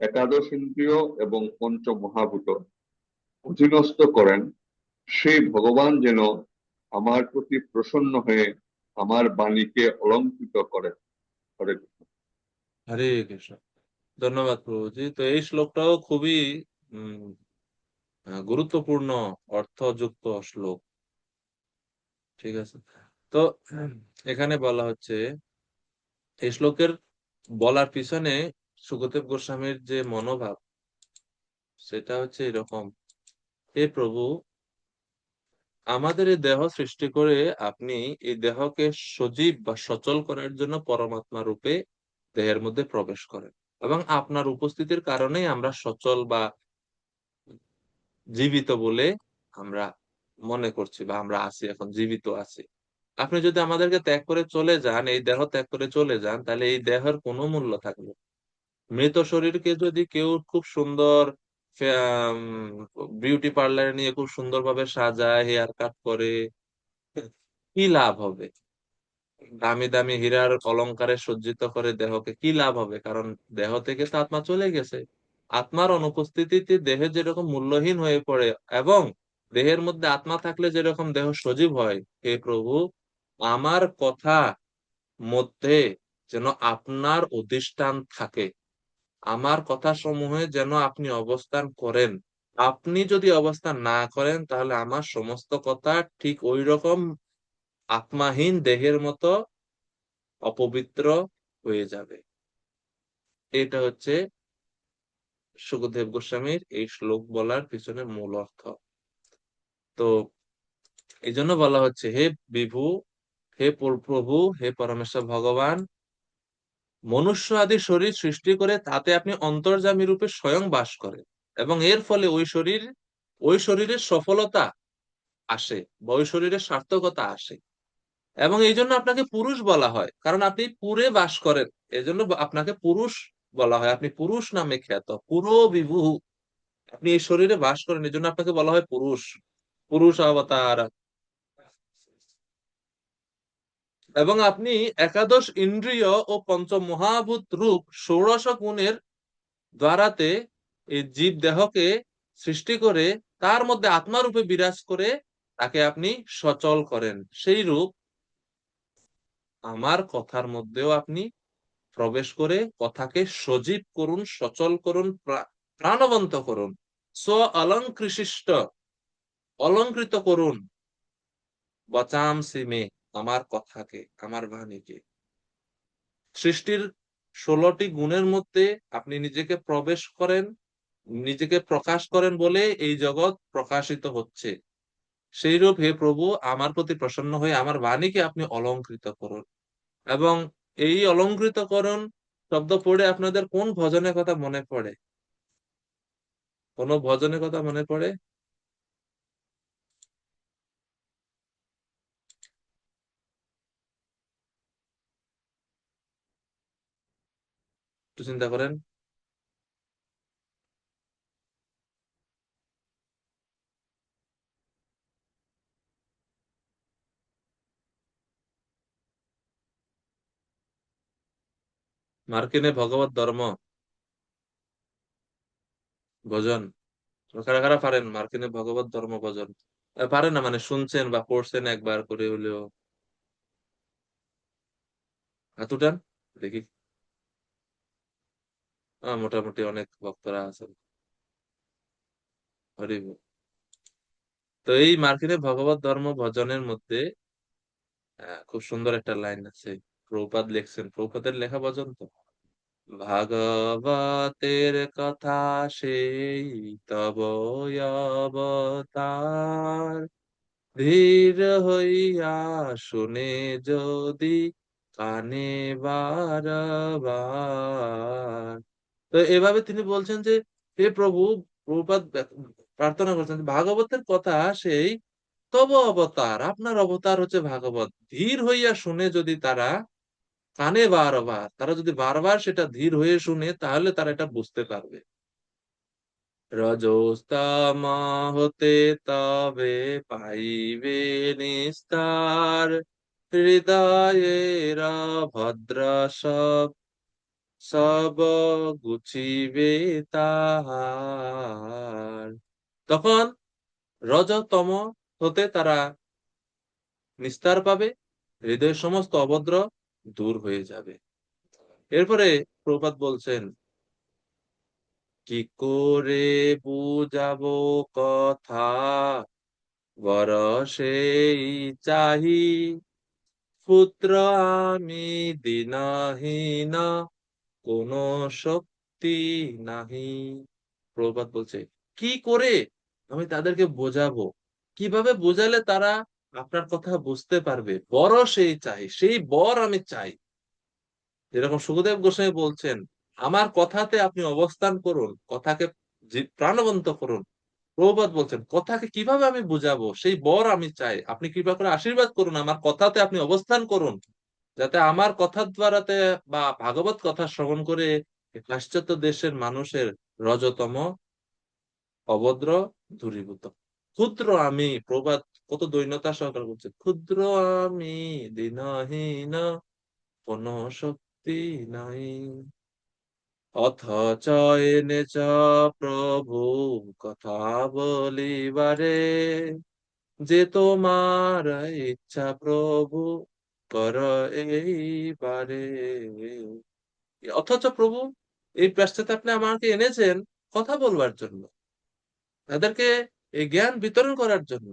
একাদশ ইন্দ্রিয় এবং পঞ্চ মহাভূত অধীনস্থ করেন, সেই ভগবান যেন আমার প্রতি প্রসন্ন হয়ে আমার বাণীকে অলঙ্কৃত করেন। হরে কৃষ্ণ। হরে কৃষ্ণ। ধন্যবাদ প্রভুজি। তো এই শ্লোকটাও খুবই উম গুরুত্বপূর্ণ অর্থযুক্ত শ্লোক। ঠিক আছে। তো এখানে বলা হচ্ছে, এই শ্লোকের বলার পিছনে সুখদেব গোস্বামীর যে মনোভাব, সেটা হচ্ছে এরকম: হে প্রভু, আমাদের এই দেহ সৃষ্টি করে আপনি এই দেহকে সজীব বা সচল করার জন্য পরমাত্মা রূপে দেহের মধ্যে প্রবেশ করেন, এবং আপনার উপস্থিতির কারণেই আমরা সচল বা জীবিত বলে আমরা মনে করছি, বা আমরা আছি, এখন জীবিত আছি। আপনি যদি আমাদেরকে ত্যাগ করে চলে যান, এই দেহ ত্যাগ করে চলে যান, তাহলে এই দেহের কোনো মূল্য থাকবে না। মৃত শরীরকে যদি কেউ খুব সুন্দর বিউটি পার্লারে নিয়ে খুব সুন্দরভাবে সাজায়, হেয়ার কাট করে, কি লাভ হবে? দামি দামি হীরার অলংকারে সজ্জিত করে দেহকে, কি লাভ হবে? কারণ দেহ থেকে তো আত্মা চলে গেছে। আত্মার অনুপস্থিতিতে দেহ যেরকম মূল্যহীন হয়ে পড়ে, এবং দেহের মধ্যে আত্মা থাকলে যেরকম দেহ সজীব হয়, হে প্রভু, আমার কথা মধ্যে যেন আপনার অধিষ্ঠান থাকে, আমার কথা সমূহে যেন আপনি অবস্থান করেন। আপনি যদি অবস্থান না করেন, তাহলে আমার সমস্ত কথা ঠিক ওই রকম আত্মাহীন দেহের মতো অপবিত্র হয়ে যাবে। এটা হচ্ছে সুখদেব গোস্বামীর এই শ্লোক বলার পিছনে মূল অর্থ। তো এই জন্য বলা হচ্ছে, হে বিভু, হে প্রভু, হে পরমেশ্বর ভগবান, মনুষ্য আদি শরীর সৃষ্টি করে তাতে আপনি অন্তর্যামী রূপে স্বয়ং বাস করেন, এবং এর ফলে ওই শরীরের সফলতা আসে, বা ওই শরীরের সার্থকতা আসে। এবং এই জন্য আপনাকে পুরুষ বলা হয়, কারণ আপনি পুরে বাস করেন। এই জন্য আপনাকে পুরুষ বলা হয়, আপনি পুরুষ নামে খ্যাত, পুরো বিভু। আপনি এই শরীরে বাস করেন, এই জন্য আপনাকে বলা হয় পুরুষ, পুরুষ অবতার। এবং আপনি একাদশ ইন্দ্রিয় ও পঞ্চ মহাভূত রূপ 16 গুণের দ্বারাতে এই জীব দেহকে সৃষ্টি করে তার মধ্যে আত্মারূপে বিরাজ করে তাকে আপনি সচল করেন। সেই রূপ আমার কথার মধ্যেও আপনি প্রবেশ করে কথাকে সজীব করুন, সচল করুন, প্রাণবন্ত করুন, স্ব অলঙ্কৃষ্ট, অলঙ্কৃত করুন বচাম সিমে, আমার কথাকে, আমার বাণীকে। সৃষ্টির 16টি গুণের মধ্যে আপনি নিজেকে প্রবেশ করেন, নিজেকে প্রকাশ করেন বলে এই জগৎ প্রকাশিত হচ্ছে। সেই রূপ হে প্রভু, আমার প্রতি প্রসন্ন হয়ে আমার বাণীকে আপনি অলঙ্কৃত করুন। এবং এই অলঙ্কৃতকরণ শব্দ পড়ে আপনাদের কোন ভজনের কথা মনে পড়ে? কোন ভজনের কথা মনে পড়ে? একটু চিন্তা করেন। মার্কিনে ভগবত ধর্ম ভজন, কারা কারা পারেন মার্কিনে ভগবত ধর্ম ভজন? পারেন না মানে শুনছেন বা পড়ছেন একবার করে হলেও? হাত উঠান দেখি। মোটামুটি অনেক ভক্তরা আছেন। হরি বল। তো এই মার্কিনে ভগবত ধর্ম ভজনের মধ্যে খুব সুন্দর একটা লাইন আছে: প্রভুপাদ লিখছেন, প্রভুপাদের লেখা পর্যন্ত ভাগবতের কথা সেই তব অবতার, ধীর হইয়া শুনে যদি কানে বারবার। তো এভাবে তিনি বলছেন যে হে প্রভু, প্রভুপাদ প্রার্থনা করছেন ভাগবতের কথা সেই তব অবতার, আপনার অবতার হচ্ছে ভাগবত, ধীর হইয়া শুনে যদি তারা কানে বারবার, তারা যদি বারবার সেটা ধীর হয়ে শুনে তাহলে তারা এটা বুঝতে পারবে। রজস্তমা হতে তবে পাইবে নিস্তার, হৃদয়ের ভদ্র সব সব গুছিবে তাহার। তখন রজতম হতে তারা নিস্তার পাবে, হৃদয়ের সমস্ত অভদ্র দূর হয়ে যাবে। এরপরে প্রভুপাদ বলছেন, কি করে বুঝাবো কথা বড় সেই চাহি, পুত্র আমি দীনহীন কোনো শক্তি নাহি। প্রভুপাদ বলছে কি করে আমি তাদেরকে বোঝাবো, কিভাবে বোঝালে তারা আপনার কথা বুঝতে পারবে, বড় সেই চাই, সেই বর আমি চাই। যেরকম সুখদেব গোস্বামী বলছেন, আমার কথাতে আপনি অবস্থান করুন, কথাকে প্রাণবন্ত করুন। প্রভুপাদ বলছেন কথাকে কিভাবে আমি বুঝাবো, সেই বর আমি চাই, আপনি কৃপা করে আশীর্বাদ করুন, আমার কথাতে আপনি অবস্থান করুন, যাতে আমার কথার দ্বারাতে বা ভাগবত কথা শ্রবণ করে পাশ্চাত্য দেশের মানুষের রজতম অভদ্র দূরীভূত। ক্ষুদ্র আমি, প্রবাদ কত দৈন্যতা সহকারে বলছে, ক্ষুদ্র আমি দীনহীন কোনো শক্তি নাই, অথচ এনেছ প্রভু কথা বলিবারে, যে তোমার ইচ্ছা প্রভু কর এইবারে। অথচ প্রভু এই পাশ্চাত্যে আপনি আমাকে এনেছেন কথা বলবার জন্য, তাদেরকে এই জ্ঞান বিতরণ করার জন্য।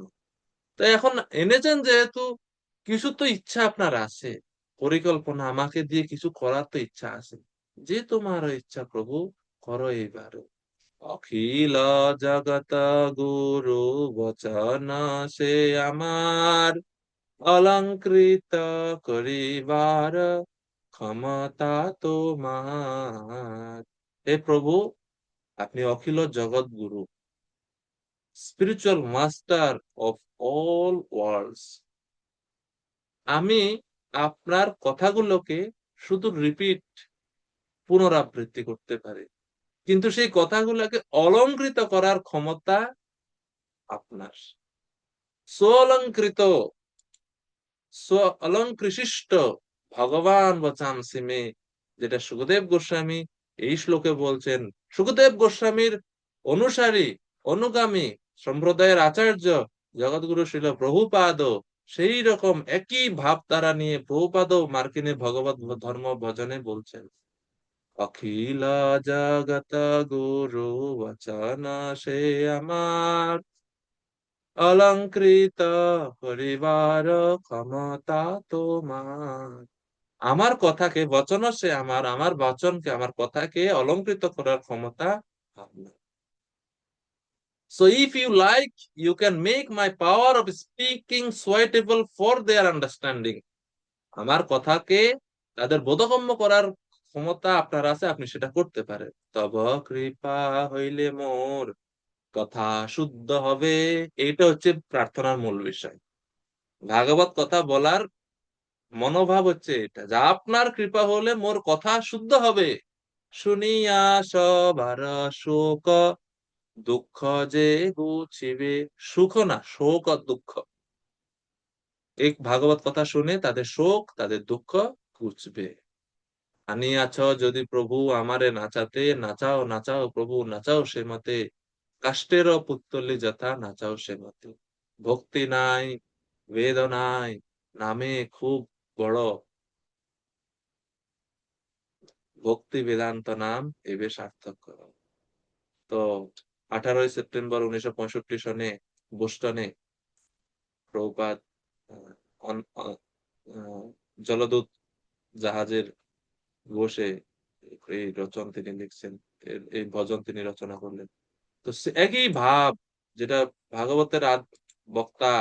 তো এখন এনেছেন যেহেতু, কিছু তো ইচ্ছা আপনার আছে, পরিকল্পনা আমাকে দিয়ে কিছু করার তো ইচ্ছা আছে, যে তোমার ইচ্ছা প্রভু করো এইবার। অখিল জগত গুরু বচন সে আমার, অলঙ্কৃত করিবার ক্ষমতা তোমার। হে প্রভু, আপনি অখিল জগৎ গুরু, spiritual master of all worlds. আমি আপনার কথাগুলোকে শুধু পুনরাবৃত্তি করতে পারি, কিন্তু সেই কথাগুলোকে অলংকৃত করার ক্ষমতা আপনার। সোলঙ্কৃত, অলঙ্কৃশিষ্ট ভগবান বচামসি মে, যেটা সুখদেব গোস্বামী এই শ্লোকে বলছেন। সুখদেব গোস্বামীর অনুসারী, অনুগামী, সম্প্রদায়ের আচার্য জগৎগুরু শিল প্রভুপাদ সেই রকম একই ভাবধারা নিয়ে প্রভুপাদ মার্কিনে ভগবত ধর্ম ভজনে বলছেন, অখিল জগত গুরু বচন সে আমার, অলঙ্কৃত করিবার ক্ষমতা তোমার। আমার কথাকে বচন সে আমার বচনকে, আমার কথাকে অলঙ্কৃত করার ক্ষমতা আপনার। So if you like, you can make my power of speaking suitable for their understanding. আমার কথাকে তাদের বোধগম্য করার ক্ষমতা আপনার আছে, আপনি সেটা করতে পারেন। তব কৃপা হইলে মোর কথা শুদ্ধ হবে, এইটা হচ্ছে প্রার্থনার মূল বিষয়। ভাগবত কথা বলার মনোভাব হচ্ছে এটা, যা আপনার কৃপা হলে মোর কথা শুদ্ধ হবে, শুনিয়া সবার শোক দুঃখ যে ঘুচিবে। সুখ না, শোক আর দুঃখ, এই ভাগবত কথা শুনে তাদের শোক, তাদের দুঃখ ঘুচবে। আনিয়াছ যদি প্রভু আমারে নাচাতে, নাচাও নাচাও প্রভু নাচাও সে মতে, কাষ্টের পুত্তলি যথা নাচাও সে মতে। ভক্তি নাই, বেদ নাই, নামে খুব বড়, ভক্তি বেদান্ত নাম এবে সার্থক করো। তো 18 সেপ্টেম্বর 1965 সনে বোস্টনে প্রভুপাদ আহ, জলদূত জাহাজের বসে এই রচন তিনি লিখছেন, এই ভজন তিনি রচনা করলেন। তো একই ভাব যেটা ভাগবতের বক্তা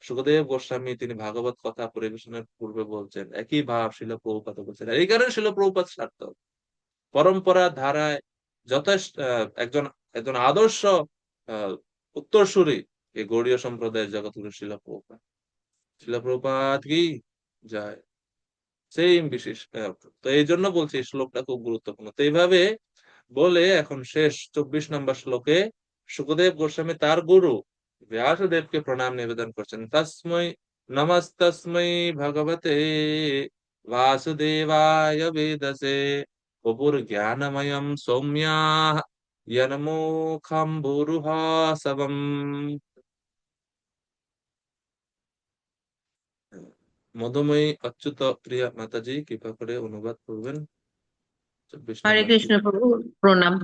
সুখদেব গোস্বামী তিনি ভাগবত কথা পরিবেশনের পূর্বে বলছেন, একই ভাব শিল প্রভুপাদ বলছেন। আর এই কারণে শিল প্রভুপাদ সার্থক। পরম্পরা ধারায় যথেষ্ট একজন একজন আদর্শ আহ উত্তরসূরি এই গৌড়ীয় সম্প্রদায়ের জগৎগুরু শিল প্রভুপাদ। শিল প্রভুপাদ কি যায় সেম বিশেষ। তো এই জন্য বলছি এই শ্লোকটা খুব গুরুত্বপূর্ণ। তো এইভাবে বলে এখন শেষ 24 নম্বর শ্লোকে সুখদেব গোস্বামী তার গুরু ব্যাসদেবকে প্রণাম নিবেদন করছেন। তস্मै নমস্তস্मै ভগবতে বাসুদেবায় বেদসে বপুর জ্ঞানময়ম সৌম্যা यन्मुखम्बुरुहासवम्। মধুময়ী অচ্যুত প্রিয়া মাতাজি কৃপা করে অনুবাদ করবেন 24 হরে নম্বর কৃষ্ণ প্রভু, প্রণাম।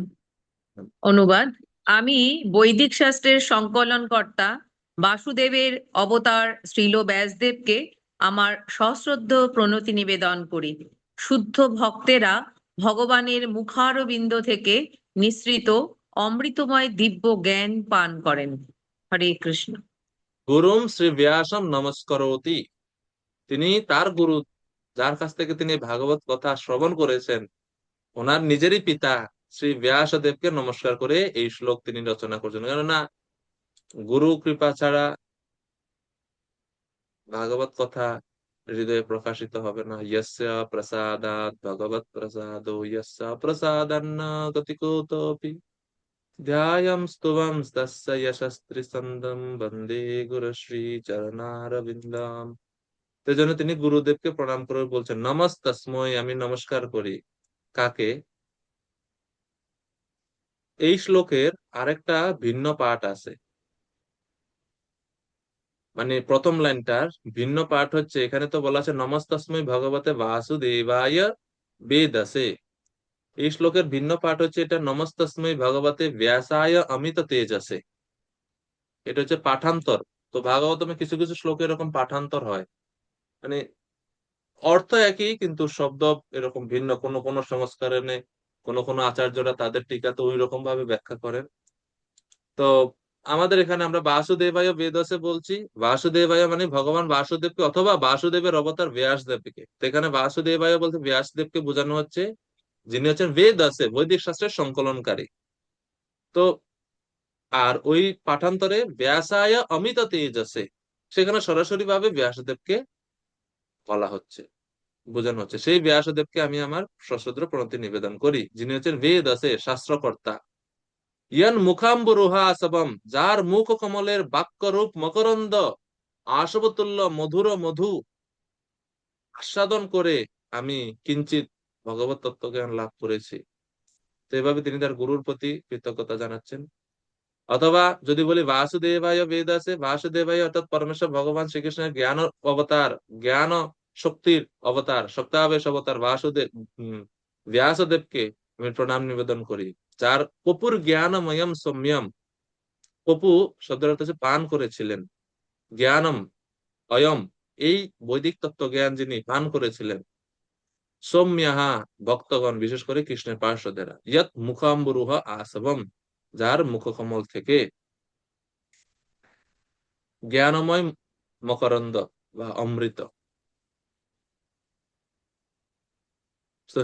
অনুবাদ। আমি বৈদিক শাস্ত্রের সংকলনকর্তা বাসুদেবের অবতার শ্রীল ব্যাসদেবকে আমার সশ্রদ্ধ প্রণতি নিবেদন করি। শুদ্ধ ভক্তেরা ভগবানের মুখারবিন্দ থেকে নিঃসৃত অমৃতময় দিব্য জ্ঞান পান করেন। হরে কৃষ্ণ। গুরুম শ্রী ব্যাসম নমস্করোতি। তিনি তার গুরু, যার কাছ থেকে তিনি ভাগবত কথা শ্রবণ করেছেন, ওনার নিজেরই পিতা শ্রী ব্যাসদেবকে নমস্কার করে এই শ্লোক তিনি রচনা করছেন। কেননা গুরু কৃপা ছাড়া ভাগবত কথা হৃদয়ে প্রকাশিত হবে না। ইয়স্য প্রসাদাৎ ভগবত প্রসাদো ইয়স্য প্রসাদান্ন গতিকোতপি ধ্যায়ম স্তুবম তস্য যশস্ত্রিসন্দম বন্দে গুরুশ্রী চরণারবিন্দম। তো জন্য তিনি গুরুদেবকে প্রণাম করে বলছেন নমস্তস্মৈ, আমি নমস্কার করি। কাকে? এই শ্লোকের আরেকটা ভিন্ন পাঠ আছে, মানে প্রথম লাইনটার ভিন্ন পাঠ হচ্ছে, এখানে তো বলা আছে নমস্তস্মৈ ভগবতে বাসুদেবায় বেদসে। এই শ্লোকের ভিন্ন পাঠ হচ্ছে এটা নমস্তস্মৈ ভগবতে ব্যাসায় অমিত তেজসে। এটা হচ্ছে পাঠান্তর। তো ভাগবতমে কিছু কিছু শ্লোকে এরকম পাঠান্তর হয়, মানে অর্থ একই কিন্তু শব্দ এরকম ভিন্ন। কোন কোন সংস্করণে কোন কোন আচার্যরা তাদের টিকাতে ওই রকম ভাবে ব্যাখ্যা করেন। তো আমাদের এখানে আমরা বাসুদেবায় বেদসে বলছি। বাসুদেবায় মানে ভগবান বাসুদেবকে অথবা বাসুদেবের অবতার ব্যাসদেবকে। তো এখানে বাসুদেবায় বলতে ব্যাসদেবকে বোঝানো হচ্ছে, যিনি হচ্ছেন বেদসে, বৈদিক শাস্ত্রের সংকলনকারী। তো আর ওই পাঠান্তরে ব্যাসায় অমিত তেজসে, সেখানে সরাসরি ভাবে ব্যাসদেবকে বলা হচ্ছে, বোঝানো হচ্ছে সেই ব্যাসদেবকে আমি আমার সশ্রদ্ধ প্রণতি নিবেদন করি, যিনি হচ্ছেন বেদসে, শাস্ত্রকর্তা। ইয়ান মুখাম্বুরুহা আসবম, যার মুখ কমলের বাক্যরূপ মকরন্দ আসবতুল্য মধুর মধু আস্বাদন করে আমি কিঞ্চিত ভগবত তত্ত্বজ্ঞান লাভ করেছি। তো এভাবে তিনি তার গুরুর প্রতি কৃতজ্ঞতা জানাচ্ছেন। অথবা যদি বলি বাসুদেবায় বেদাসে, বাসুদেবায় অর্থাৎ পরমেশ্বর ভগবান শ্রীকৃষ্ণের জ্ঞান অবতার, জ্ঞান শক্তির অবতার, শক্তাবেশ অবতার বাসুদেব ব্যাসদেবকে আমি প্রণাম নিবেদন করি, যার কপুর জ্ঞানময়ম সৌম্যম। কপু শব্দের অর্থ হচ্ছে পান করেছিলেন, জ্ঞানম অয়ম এই বৈদিক তত্ত্ব জ্ঞান যিনি পান করেছিলেন, সৌম্যাহা ভক্তগণ বিশেষ করে কৃষ্ণের পার্শ্বদেরা, ইয়ৎ মুখাম্বুরুহ আসবম, যার মুখকমল থেকে জ্ঞানময় মকরন্দ বা অমৃত। তো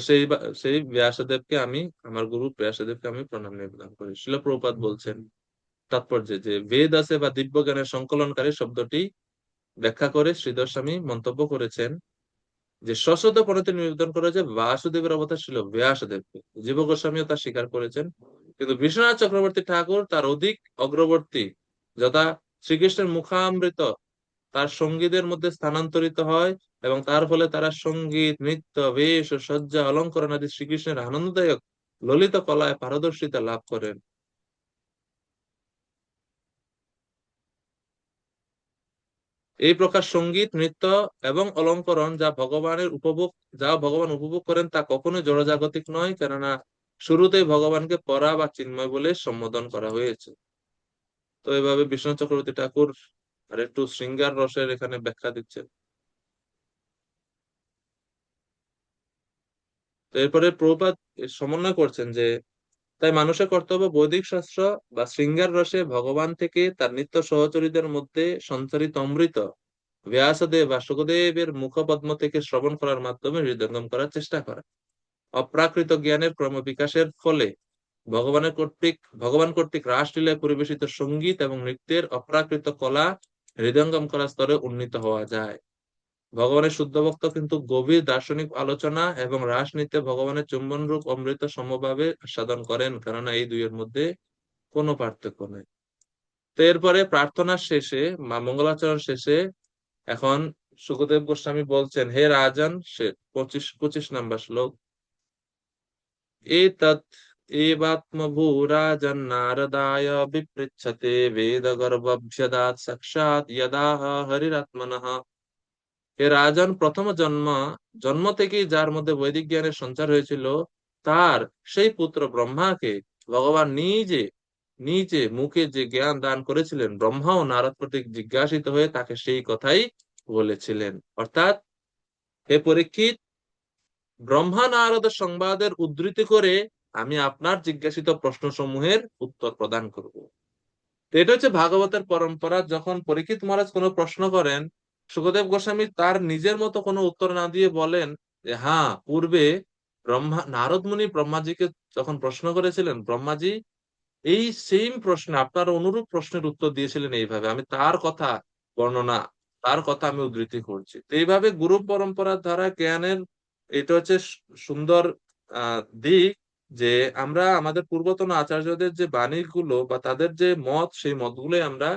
সেই ব্যাসদেবকে আমি, আমার গুরু ব্যাসদেবকে আমি প্রণাম নিবেদন করি। শিল প্রভুপাদ বলছেন তাৎপর্যে যে বেদ আছে বা দিব্য জ্ঞানের সংকলনকারী শব্দটি ব্যাখ্যা করে শ্রীধর স্বামী মন্তব্য করেছেন যে সশ্রদ্ধ প্রণতি নিবেদন করে যে বাসুদেবের অবতার ছিল ব্যাসদেবকে। জীব গোস্বামীও তা স্বীকার করেছেন, কিন্তু বিশ্বনাথ চক্রবর্তী ঠাকুর তার অধিক অগ্রবর্তী, যথা শ্রীকৃষ্ণের মুখামৃত তার সঙ্গীদের মধ্যে স্থানান্তরিত হয় এবং তার ফলে তারা সঙ্গীত, নৃত্য, বেশ ও সজ্জা, অলঙ্করণ আদি শ্রীকৃষ্ণের আনন্দদায়ক ললিত কলায় পারদর্শিতা লাভ করেন। এই প্রকার সঙ্গীত, নৃত্য এবং অলঙ্করণ যা ভগবান উপভোগ করেন তা কখনোই জড়জাগতিক নয়, কেননা শুরুতেই ভগবানকে পরা বা চিন্ময় বলে সম্বোধন করা হয়েছে। তো এইভাবে বিষ্ণু চক্রবর্তী ঠাকুর আর একটু শৃঙ্গার রসের এখানে ব্যাখ্যা দিচ্ছেন। তো এরপরে প্রভুপাদ সমন্বয় করছেন যে তাই মানুষের কর্তব্য বৈদিক শাস্ত্র বা শৃঙ্গার রসে ভগবান থেকে তার নিত্য সহচরীদের মধ্যে সঞ্চারিত অমৃত ব্যাসদেব বা সুখদেবের মুখপদ্ম থেকে শ্রবণ করার মাধ্যমে হৃদয়ঙ্গম করার চেষ্টা করা। অপ্রাকৃত জ্ঞানের ক্রমবিকাশের ফলে ভগবান কর্তৃক রাসলীলায় পরিবেশিত সঙ্গীত এবং নৃত্যের অপ্রাকৃত কলা হৃদয়ঙ্গম করার স্তরে উন্নীত হওয়া যায়। ভগবানের শুদ্ধ ভক্ত কিন্তু গভীর দার্শনিক আলোচনা এবং রাস নৃত্যে ভগবানের চুম্বন রূপ অমৃত সমভাবে সাধন করেন, কেননা এই দুইয়ের মধ্যে কোনো পার্থক্য নেই। তো এরপরে প্রার্থনার শেষে বা মঙ্গলাচরণ শেষে এখন সুখদেব গোস্বামী বলছেন, হে রাজন, সে 25 নম্বর শ্লোক, एतत् एवात्मभूराजन्नारदाय विपृच्छते वेदगर्भभ्यदात् साक्षात् यदाह हरिरात्मनः। হে রাজন, প্রথম জন্ম থেকেই যার মধ্যে বৈদিক জ্ঞানের সঞ্চার হয়েছিল, তার সেই পুত্র ব্রহ্মাকে ভগবান নিজে নিজে মুখে যে জ্ঞান দান করেছিলেন, ব্রহ্মা ও নারদ কর্তৃক জিজ্ঞাসিত হয়ে তাকে সেই কথাই বলেছিলেন। অর্থাৎ, হে পরীক্ষিত, ব্রহ্মা নারদের সংবাদের উদ্ধৃতি করে আমি আপনার জিজ্ঞাসিত প্রশ্নসমূহের উত্তর প্রদান করব। তো এটা হচ্ছে ভাগবতের পরম্পরা। যখন পরীক্ষিত মহারাজ কোনো প্রশ্ন করেন, সুখদেব গোস্বামী তার নিজের মতো কোনো উত্তর না দিয়ে বলেন যে হ্যাঁ, পূর্বে নারদ মুনি ব্রহ্মাজিকে যখন প্রশ্ন করেছিলেন, ব্রহ্মাজি এই সেম প্রশ্নে, আপনার অনুরূপ প্রশ্নের উত্তর দিয়েছিলেন এইভাবে, আমি তার কথা আমি উদ্ধৃতি করছি। তো এইভাবে গুরু পরম্পরার দ্বারা জ্ঞানের এটা হচ্ছে সুন্দর দিক, যে আমরা আমাদের পূর্বতন আচার্যদের যে বাণীগুলো বা তাদের যে মত, সেই মতগুলোই আমরা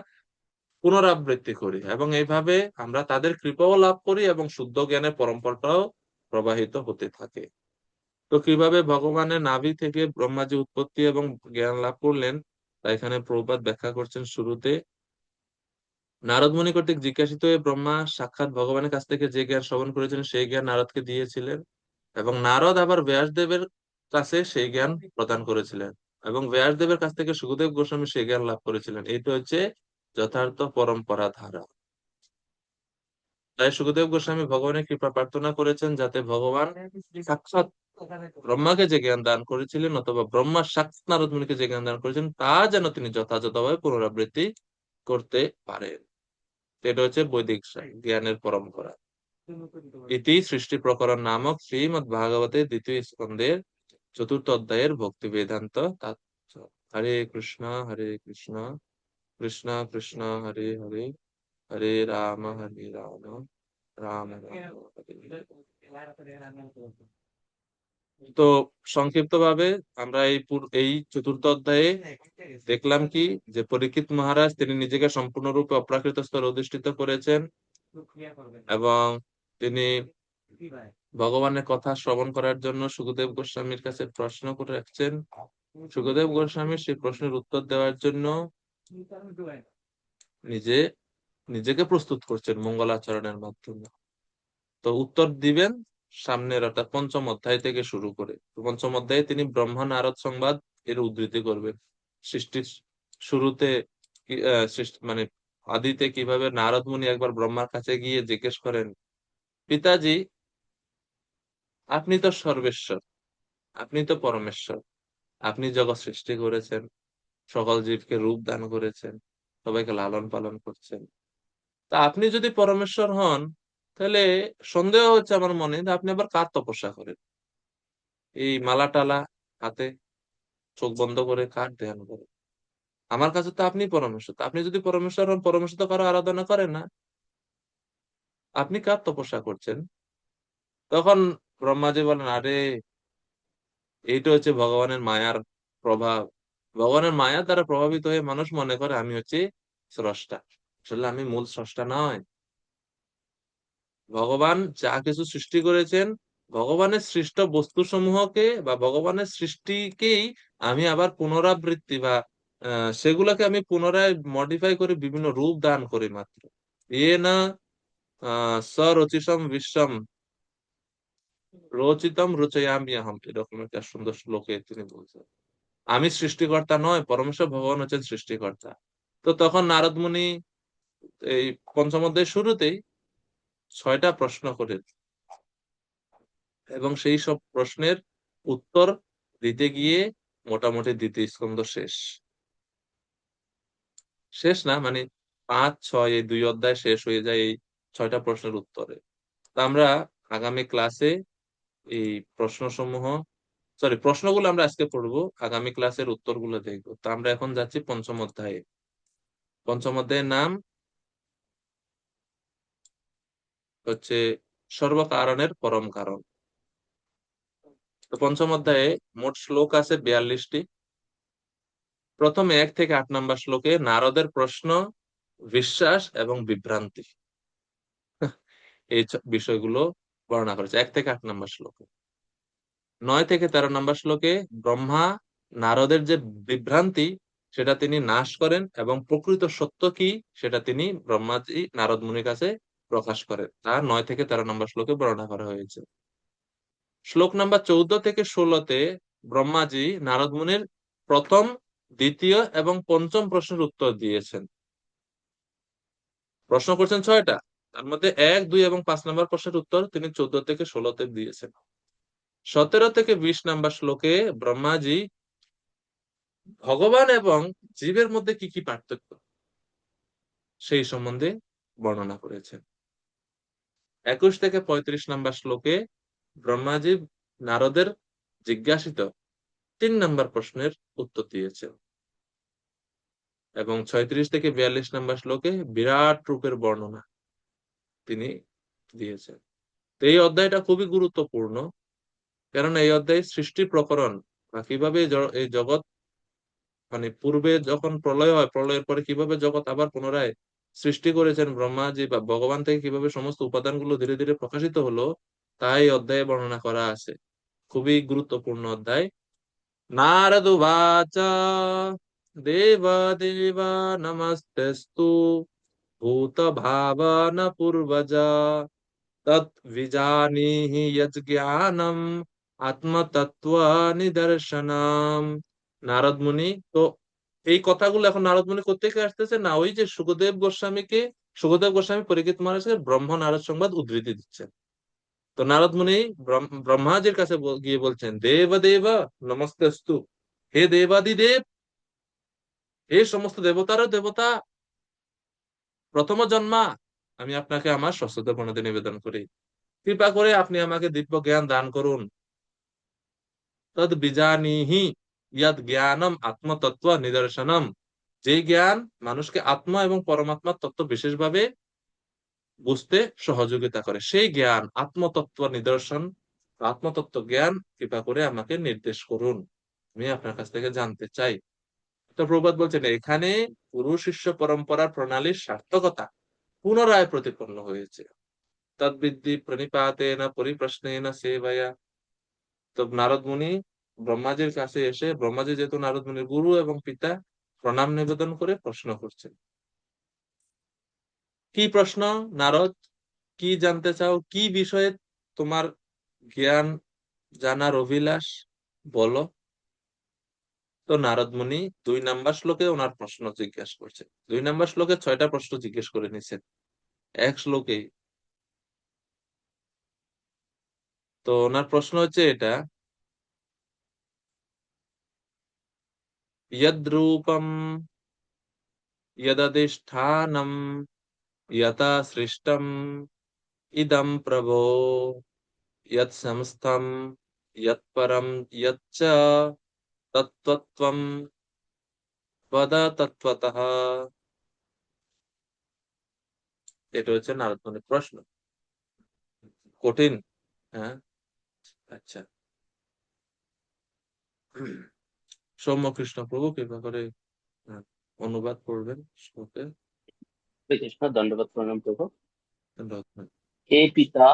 পুনরাবৃত্তি করি এবং এইভাবে আমরা তাদের কৃপাও লাভ করি এবং শুদ্ধ জ্ঞানের পরম্পরাটাও প্রবাহিত হতে থাকে। তো কিভাবে ভগবানের নাভি থেকে ব্রহ্মাজি উৎপত্তি এবং জ্ঞান লাভ করলেন, তা এখানে প্রভুপাদ ব্যাখ্যা করছেন। শুরুতে নারদ মুনি কর্তৃক জিজ্ঞাসিত হয়ে ব্রহ্মা সাক্ষাৎ ভগবানের কাছ থেকে যে জ্ঞান শ্রবণ করেছিলেন সেই জ্ঞান নারদকে দিয়েছিলেন, এবং নারদ আবার ব্যাসদেবের কাছে সেই জ্ঞান প্রদান করেছিলেন, এবং ব্যাসদেবের কাছ থেকে সুখদেব গোস্বামী সেই জ্ঞান লাভ করেছিলেন। এটা হচ্ছে যথার্থ পরম্পরা ধারা। তাই সুখদেব গোস্বামী ভগবানের কৃপা প্রার্থনা করেছেন যাতে ভগবান সাক্ষাৎ ব্রহ্মাকে যে জ্ঞান দান করেছিলেন অথবা ব্রহ্মা সাক্ষাৎ নারদ মুনিকে যে জ্ঞান দান করেছেন তা যেন তিনি যথাযথভাবে পুনরাবৃত্তি করতে পারেন। এটা হচ্ছে বৈদিক জ্ঞানের পরম্পরা। ইতি সৃষ্টি প্রকরণ নামক শ্রীমদ ভাগবতে দ্বিতীয় স্কন্ধের 4th অধ্যায়ের ভক্তি বেদান্ত তাৎপর্য। হরে কৃষ্ণ কৃষ্ণ কৃষ্ণ হরে হরে, হরে রাম রাম রাম হরে হরে। তো সংক্ষিপ্ত ভাবে আমরা এই 4th অধ্যায়ে দেখলাম কি, যে পরীক্ষিত মহারাজ তিনি নিজেকে সম্পূর্ণরূপে অপ্রাকৃত স্তরে অধিষ্ঠিত করেছেন এবং তিনি ভগবানের কথা শ্রবণ করার জন্য সুখদেব গোস্বামীর কাছে প্রশ্ন করে রাখছেন। সুখদেব গোস্বামী সেই প্রশ্নের উত্তর দেওয়ার জন্য নিজেকে প্রস্তুত করছেন মঙ্গলাচরণের মাধ্যমে। তো উত্তর দিবেন সামনের অর্থাৎ 5ম অধ্যায় থেকে শুরু করে। 5ম অধ্যায়ে তিনি ব্রহ্মা নারদ সংবাদ এর উদ্ধৃতি করবেন। সৃষ্টির শুরুতে মানে আদিতে কিভাবে নারদ মুনি একবার ব্রহ্মার কাছে গিয়ে জিজ্ঞেস করেন, পিতাজি, আপনি তো সর্বেশ্বর, আপনি তো পরমেশ্বর, আপনি জগৎ সৃষ্টি করেছেন, সকল জীবকে রূপ দান করেছেন, সবাইকে লালন পালন করছেন। তা আপনি যদি পরমেশ্বর হন, তাহলে সন্দেহ হচ্ছে আমার মনে, আপনি আবার কার তপস্যা করেন? এই মালা টালা হাতে চোখ বন্ধ করে কার ধ্যান করেন? আমার কাছে তো আপনি পরমেশ্বর। আপনি যদি পরমেশ্বর হন, পরমেশ্বর তো কারো আরাধনা করে না, আপনি কার তপস্যা করছেন? তখন ব্রহ্মাজি বলেন, আরে এইটা হচ্ছে ভগবানের মায়ার প্রভাব। ভগবানের মায়ার দ্বারা প্রভাবিত হয়ে মানুষ মনে করে আমি হচ্ছে স্রষ্টা। আসলে আমি মূল স্রষ্টা নয়। ভগবান যা কিছু সৃষ্টি করেছেন, ভগবানের সৃষ্ট বস্তু সমূহকে বা ভগবানের সৃষ্টিকেই আমি আবার পুনরাবৃত্তি বা সেগুলোকে আমি পুনরায় মডিফাই করে বিভিন্ন রূপ দান করি মাত্র। এ না সরচিতম বিশ্বম রচিতম রচয়ামি আহম, এরকম একটা সুন্দর শ্লোকে তিনি বলছেন। আমি সৃষ্টিকর্তা নয়, পরমেশ্বর ভগবান হচ্ছেন সৃষ্টিকর্তা। তো তখন নারদ মুনি এই 5ম অধ্যায়ের শুরুতেই 6টা প্রশ্ন করে, এবং সেই সব প্রশ্নের উত্তর দিতে গিয়ে মোটামুটি দ্বিতীয় স্কন্ধ শেষ। শেষ না মানে 5, 6 এই 2 অধ্যায় শেষ হয়ে যায় এই 6টা প্রশ্নের উত্তরে। তা আমরা আগামী ক্লাসে এই প্রশ্নগুলো আমরা আজকে পড়বো, আগামী ক্লাসের উত্তরগুলো দেখবো। তো আমরা এখন যাচ্ছি পঞ্চম অধ্যায়ে। পঞ্চম অধ্যায়ের নাম হচ্ছে সর্বকারণের পরম কারণ। তো পঞ্চম অধ্যায়ে মোট শ্লোক আছে 42টি। প্রথমে 1 থেকে 8 নম্বর শ্লোকে নারদের প্রশ্ন, বিশ্বাস এবং বিভ্রান্তি এই বিষয়গুলো বর্ণনা করেছে 1 থেকে 8 নম্বর শ্লোকে। 9 থেকে 13 নম্বর শ্লোকে ব্রহ্মা নারদের যে বিভ্রান্তি সেটা তিনি নাশ করেন এবং প্রকৃত সত্য কি সেটা তিনি ব্রহ্মাজি নারদ মুনির কাছে প্রকাশ করেন, তা 9 থেকে 13 নম্বর শ্লোকে বর্ণনা করা হয়েছে। শ্লোক নাম্বার 14 থেকে 16-তে ব্রহ্মাজি নারদ মুনির প্রথম, দ্বিতীয় এবং পঞ্চম প্রশ্নের উত্তর দিয়েছেন। প্রশ্ন করছেন 6টা, তার মধ্যে 1, 2 এবং 5 নম্বর প্রশ্নের উত্তর তিনি 14 থেকে 16-তে দিয়েছেন। 17 থেকে 20 নম্বর শ্লোকে ব্রহ্মাজি ভগবান এবং জীবের মধ্যে কি কি পার্থক্য সেই সম্বন্ধে বর্ণনা করেছেন। 21 থেকে 35 নম্বর শ্লোকে ব্রহ্মাজি নারদের জিজ্ঞাসিত 3 নম্বর প্রশ্নের উত্তর দিয়েছেন এবং 36 থেকে 42 নম্বর শ্লোকে বিরাট রূপের বর্ণনা তিনি দিয়েছেন। তো এই অধ্যায়টা খুবই গুরুত্বপূর্ণ, কারণ এই অধ্যায় সৃষ্টি প্রকরণ বা কিভাবে এই জগৎ মানে পূর্বে যখন প্রলয় হয়, প্রলয়ের পরে কিভাবে জগৎ আবার পুনরায় সৃষ্টি করেছেন ব্রহ্মাজি বা ভগবান থেকে কিভাবে সমস্ত উপাদানগুলো ধীরে ধীরে প্রকাশিত হলো, তাই এই অধ্যায়ে বর্ণনা করা আছে। খুবই গুরুত্বপূর্ণ অধ্যায়। নারদ উবাচ দেব দেব নমস্তেস্তু ভূত ভাবন পূর্বজা তৎ বিজানীহি যৎ জ্ঞানম আত্মতত্ত্ব নিদর্শনম। নারদ মুনি তো এই কথাগুলো এখন নারদ মুনি কোত্থেকে আসতেছে না, ওই যে সুখদেব গোস্বামী পরীক্ষিত মহারাজকে ব্রহ্ম নারদ সংবাদ উদ্ধৃতি দিচ্ছেন। তো নারদ মুনি ব্রহ্মাজির কাছে গিয়ে বলছেন দেব দেব নমস্তেস্তু, হে দেবাদি দেব, হে সমস্ত দেবতারও দেবতা, প্রথম জন্মা, আমি আপনাকে আমার সশ্রদ্ধ প্রণতি নিবেদন করি। কৃপা করে আপনি আমাকে দিব্য জ্ঞান দান করুন। তদ বিজানিহি ইয়াদ জ্ঞানম আত্মতত্ত্ব নিদর্শনম, যে জ্ঞান মানুষকে আত্মা এবং পরমাত্মার তত্ত্ব বিশেষভাবে বুঝতে সহযোগিতা করে, সেই জ্ঞান আত্মতত্ত্ব নিদর্শন, আত্মতত্ত্ব জ্ঞান কৃপা করে আমাকে নির্দেশ করুন, আমি আপনার কাছ থেকে জানতে চাই। তো প্রভুপাদ বলছেন এখানে গুরু শিষ্য পরম্পরার প্রণালীর সার্থকতা পুনরায় প্রতিপন্ন হয়েছে। তদ্বিদ্ধি প্রণিপাতেন পরিপ্রশ্নেন সেবয়া। তো নারদ মুনি ব্রহ্মাজির কাছে এসে, ব্রহ্মাজি যেহেতু নারদ মুনির গুরু এবং পিতা, প্রণাম নিবেদন করে প্রশ্ন করছেন। কি প্রশ্ন? নারদ, কি জানতে চাও, কি বিষয়ে তোমার জ্ঞান জানার অভিলাষ, বলো। তো নারদ মুনি 2 নম্বর শ্লোকে ওনার প্রশ্ন জিজ্ঞাসা করছে। 2 নম্বর শ্লোকে 6টা প্রশ্ন জিজ্ঞেস করে নিছেন এক শ্লোকে। তো ওনার প্রশ্ন হচ্ছে এটা, यद्रूपम यदधिष्ठानम यथा सृष्टम इदं प्रभो यत्समस्तम यत्परम यच्च तत्त्वत्वं वद तत्त्वतः। এটা হচ্ছে নারদ মুনির প্রশ্ন। কঠিন, হ্যাঁ? আচ্ছা, সৌম্য কৃষ্ণ প্রভু কৃপা করে অনুবাদ করবেন শ্লোকের। হরে কৃষ্ণ, দণ্ডবত প্রণাম প্রভু। ধন্যবাদ। হে পিতা,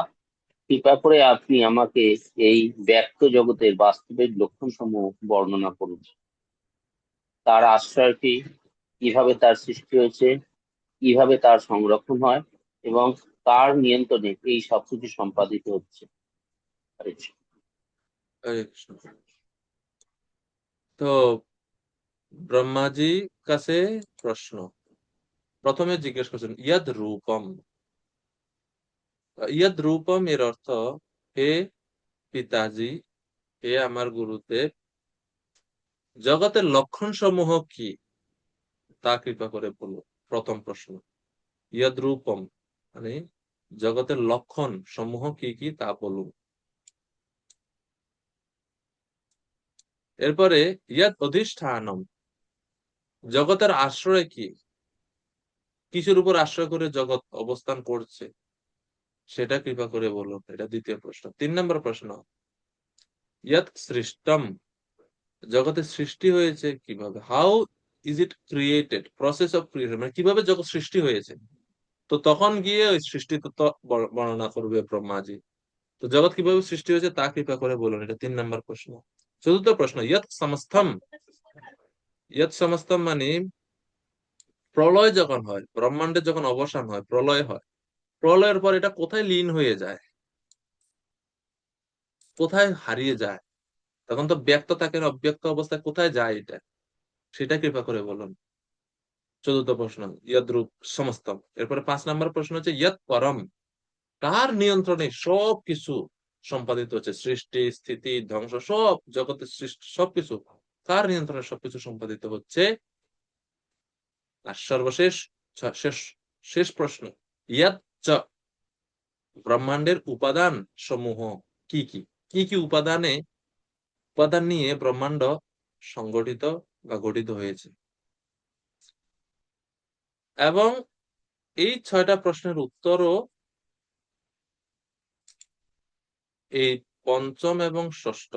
কৃপা করে আপনি আমাকে এই ব্যক্ত জগতের বাস্তবিক লক্ষণ সমূহ বর্ণনা করুন। তার আশ্রয়টি, কিভাবে তার সৃষ্টি হয়েছে, কিভাবে তার সংরক্ষণ হয় এবং তার নিয়ন্ত্রণে এই সবকিছু সম্পাদিত হচ্ছে। হরে কৃষ্ণ। হরে কৃষ্ণ। তো ব্রহ্মাজি কাছে প্রশ্ন, প্রথমে জিজ্ঞেস করছেন ইয়াদ রূপম। ইয়াদ রূপম এর অর্থ হে পিতাজি, হে আমার গুরুদেব, জগতের লক্ষণ সমূহ কি তা কৃপা করে বলুন। প্রথম প্রশ্ন, ইয়দ রূপম মানে জগতের লক্ষণ সমূহ কি কি তা বলুন। এরপরে ইয়দ অধিষ্ঠানম, জগতের আশ্রয় কি, কিসের উপর আশ্রয় করে জগৎ অবস্থান করছে সেটা কৃপা করে বলুন। এটা দ্বিতীয় প্রশ্ন। 3 নম্বর প্রশ্ন, ইয়দ সৃষ্টম, জগতের সৃষ্টি হয়েছে কিভাবে, how is it created, process of creation মানে কিভাবে জগৎ সৃষ্টি হয়েছে। তো তখন গিয়ে ওই সৃষ্টি তত্ত্ব বর্ণনা করবে ব্রহ্মাজি। তো জগৎ কিভাবে সৃষ্টি হয়েছে তা কৃপা করে বলুন। এটা 3 নম্বর প্রশ্ন। চতুর্থ প্রশ্ন, ইয়ৎ সমস্তম, ইয়ৎ সমস্তম মানে প্রলয় যখন হয়, ব্রহ্মাণ্ডের যখন অবসান হয়, প্রলয় হয়, প্রলয়ের পর এটা কোথায় লীন হয়ে যায়, কোথায় হারিয়ে যায়, তখন তো ব্যক্ত থাকে না, অব্যক্ত অবস্থায় কোথায় যায় এটা, সেটা কৃপা করে বলুন। চতুর্থ প্রশ্ন, ইয়দ রূপ সমস্তম। এরপরে 5 নম্বর প্রশ্ন হচ্ছে ইয়ৎ পরম, কার নিয়ন্ত্রণে সব কিছু সম্পাদিত হচ্ছে, সৃষ্টি স্থিতি ধ্বংস সব জগতের সৃষ্টি সবকিছু কার নিয়ন্ত্রণে সবকিছু সম্পাদিত হচ্ছে। আর সর্বশেষ শেষ শেষ প্রশ্ন, ইয়াত চ, ব্রহ্মাণ্ডের উপাদান সমূহ কি কি, কি কি উপাদান নিয়ে ব্রহ্মাণ্ড সংগঠিত বা গঠিত হয়েছে। এবং এই 6টা প্রশ্নের উত্তরও এই পঞ্চম এবং ষষ্ঠ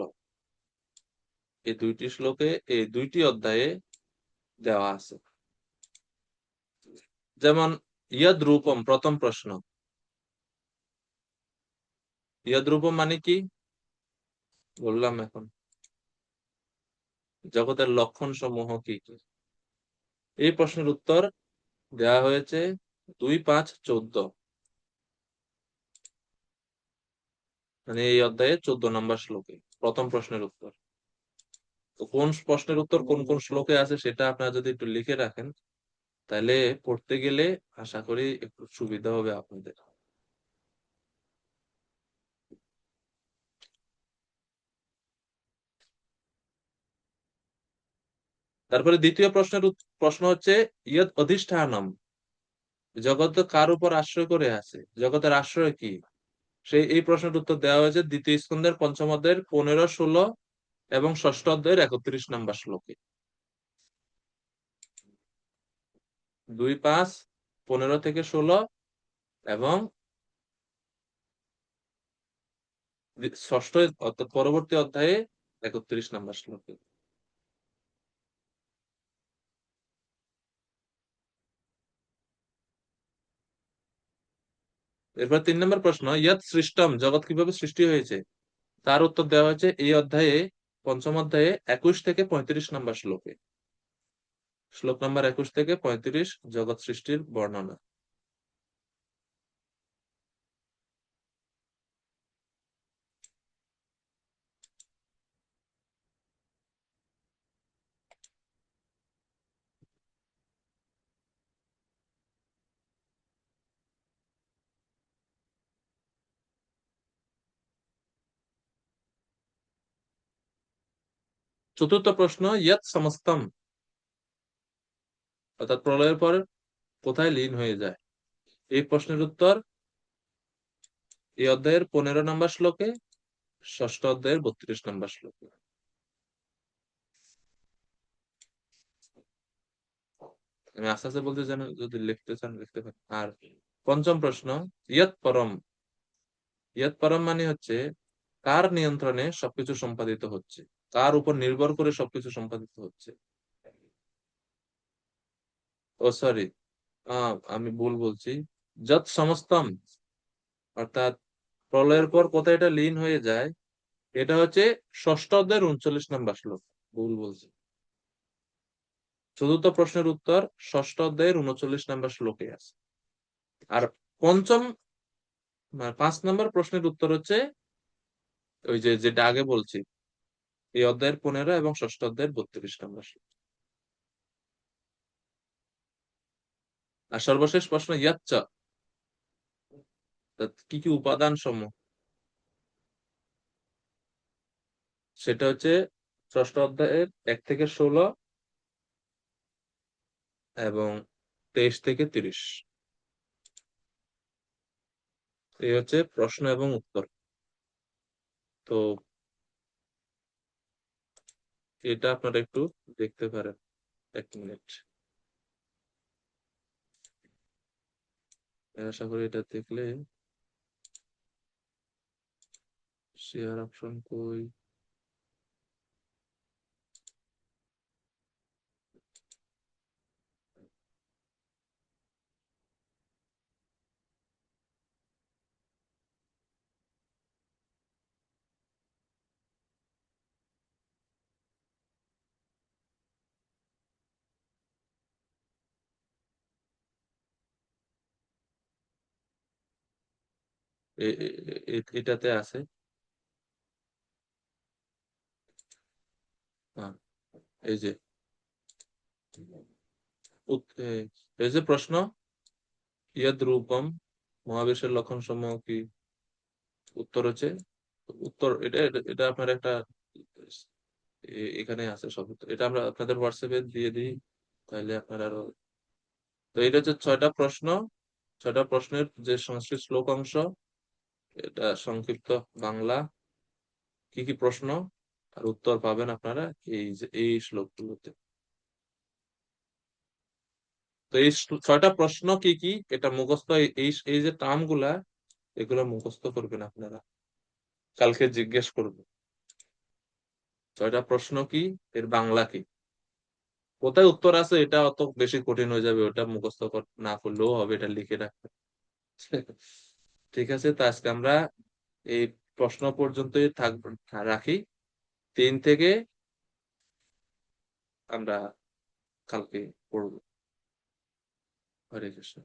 এই 2টি শ্লোকে, এই 2টি অধ্যায়ে দেওয়া আছে। যেমন ইয়দ রূপম, প্রথম প্রশ্ন, ইয়দ রূপম মানে কি বললাম এখন, জগতের লক্ষণ সমূহ কি কি। এই প্রশ্নের উত্তর দেওয়া হয়েছে 2, 5, 14 মানে এই অধ্যায়ে 14 নম্বর শ্লোকে প্রথম প্রশ্নের উত্তর। তো কোন প্রশ্নের উত্তর কোন কোন শ্লোকে আছে সেটা আপনারা যদি একটু লিখে রাখেন তাহলে পড়তে গেলে আশা করি একটু সুবিধা হবে আপনাদের। তারপরে দ্বিতীয় প্রশ্ন হচ্ছে ইয়দ অধিষ্ঠানম, জগৎ কার উপর আশ্রয় করে আছে, জগতের আশ্রয় কি, এই প্রশ্নের উত্তর দেওয়া হয়েছে দ্বিতীয় স্কন্ধের 5ম অধ্যায়ের 15, 16 এবং ষষ্ঠ অধ্যায়ের 31 নম্বর শ্লোকে। 2, 5, 15 থেকে 16 এবং ষষ্ঠ অর্থাৎ পরবর্তী অধ্যায়ে 31 নম্বর শ্লোকে। এরপর 3 নম্বর প্রশ্ন, ইয়ৎ সৃষ্টম, জগৎ কিভাবে সৃষ্টি হয়েছে তার উত্তর দেওয়া হয়েছে এই অধ্যায়ে 5ম অধ্যায়ে 21 থেকে 35 নম্বর শ্লোকে। শ্লোক নম্বর 21 থেকে 35 জগৎ সৃষ্টির বর্ণনা। চতুর্থ প্রশ্ন, ইয়ৎ সমস্তম, অর্থাৎ প্রলয়ের পর কোথায় লীন হয়ে যায়। এই প্রশ্নের উত্তর এই অধ্যায়ের 15 নম্বর শ্লোকে, ষষ্ঠ অধ্যায়ের 32 নম্বর শ্লোকে। আমি আস্তে আস্তে বলতে চান, যদি লিখতে চান লিখতে পারেন। আর পঞ্চম প্রশ্ন, ইয়ৎ পরম, ইয়ৎ পরম মানে হচ্ছে কার নিয়ন্ত্রণে সবকিছু সম্পাদিত হচ্ছে, কার উপর নির্ভর করে সবকিছু সম্পাদিত হচ্ছে। ও সরি, আমি ভুল বলছি, যৎ সমস্তম, অর্থাৎ প্রলয়ের পর কোথায় এটা লীন হয়ে যায়, এটা হচ্ছে ষষ্ঠ অধ্যায়ের 39 নম্বর শ্লোক। ভুল বলছি। চতুর্থ প্রশ্নের উত্তর ষষ্ঠ অধ্যায়ের 39 নম্বর শ্লোকে আছে। আর পঞ্চম 5 নম্বর প্রশ্নের উত্তর হচ্ছে ওই যেটা আগে বলছি, এই অধ্যায়ের 15 এবং ষষ্ঠ অধ্যায়ের 32 নম্বর শ্লোক। আর সর্বশেষ প্রশ্ন, ইয়াচ্চ, কি কি উপাদান সমূহ। সেটা হচ্ছে ষষ্ঠ অধ্যায়ের 1 থেকে 16 এবং 23 থেকে 30। এই হচ্ছে প্রশ্ন এবং উত্তর। তো এটা আপনারা একটু দেখতে পারেন। 1 মিনিট, আশা করি এটা দেখলে। শেয়ার অপশন কই? এটাতে আছে। হ্যাঁ, এই যে এই যে প্রশ্ন, ইয়াদ রূপম মহাবিশ্বের লক্ষণ সমূহ কি? উত্তর হচ্ছে, উত্তর এটা এটা এটা আপনার একটা এখানে আছে সব উত্তর। এটা আমরা আপনাদের হোয়াটসঅ্যাপে দিয়ে দিই, তাহলে আপনারা আরো। তো এটা হচ্ছে 6টা প্রশ্ন, 6টা প্রশ্নের যে সংস্কৃত শ্লোক অংশ, এটা সংক্ষিপ্ত বাংলা, কি কি প্রশ্ন আর উত্তর পাবেন আপনারা এই যে এই শ্লোকগুলোতে। তো এই 6টা প্রশ্ন কি কি এটা মুখস্থ, এই এই যে টার্ম গুলা, এগুলো মুখস্থ করবেন আপনারা, কালকে জিজ্ঞেস করবেন 6টা প্রশ্ন কি, এর বাংলা কি, কোথায় উত্তর আছে। এটা অত বেশি কঠিন হয়ে যাবে, ওটা মুখস্থ না করলেও হবে, এটা লিখে রাখবেন। ঠিক আছে, তো আজকে আমরা এই প্রশ্ন পর্যন্তই রাখি। 3 থেকে আমরা কালকে পড়বো। হরে কৃষ্ণ।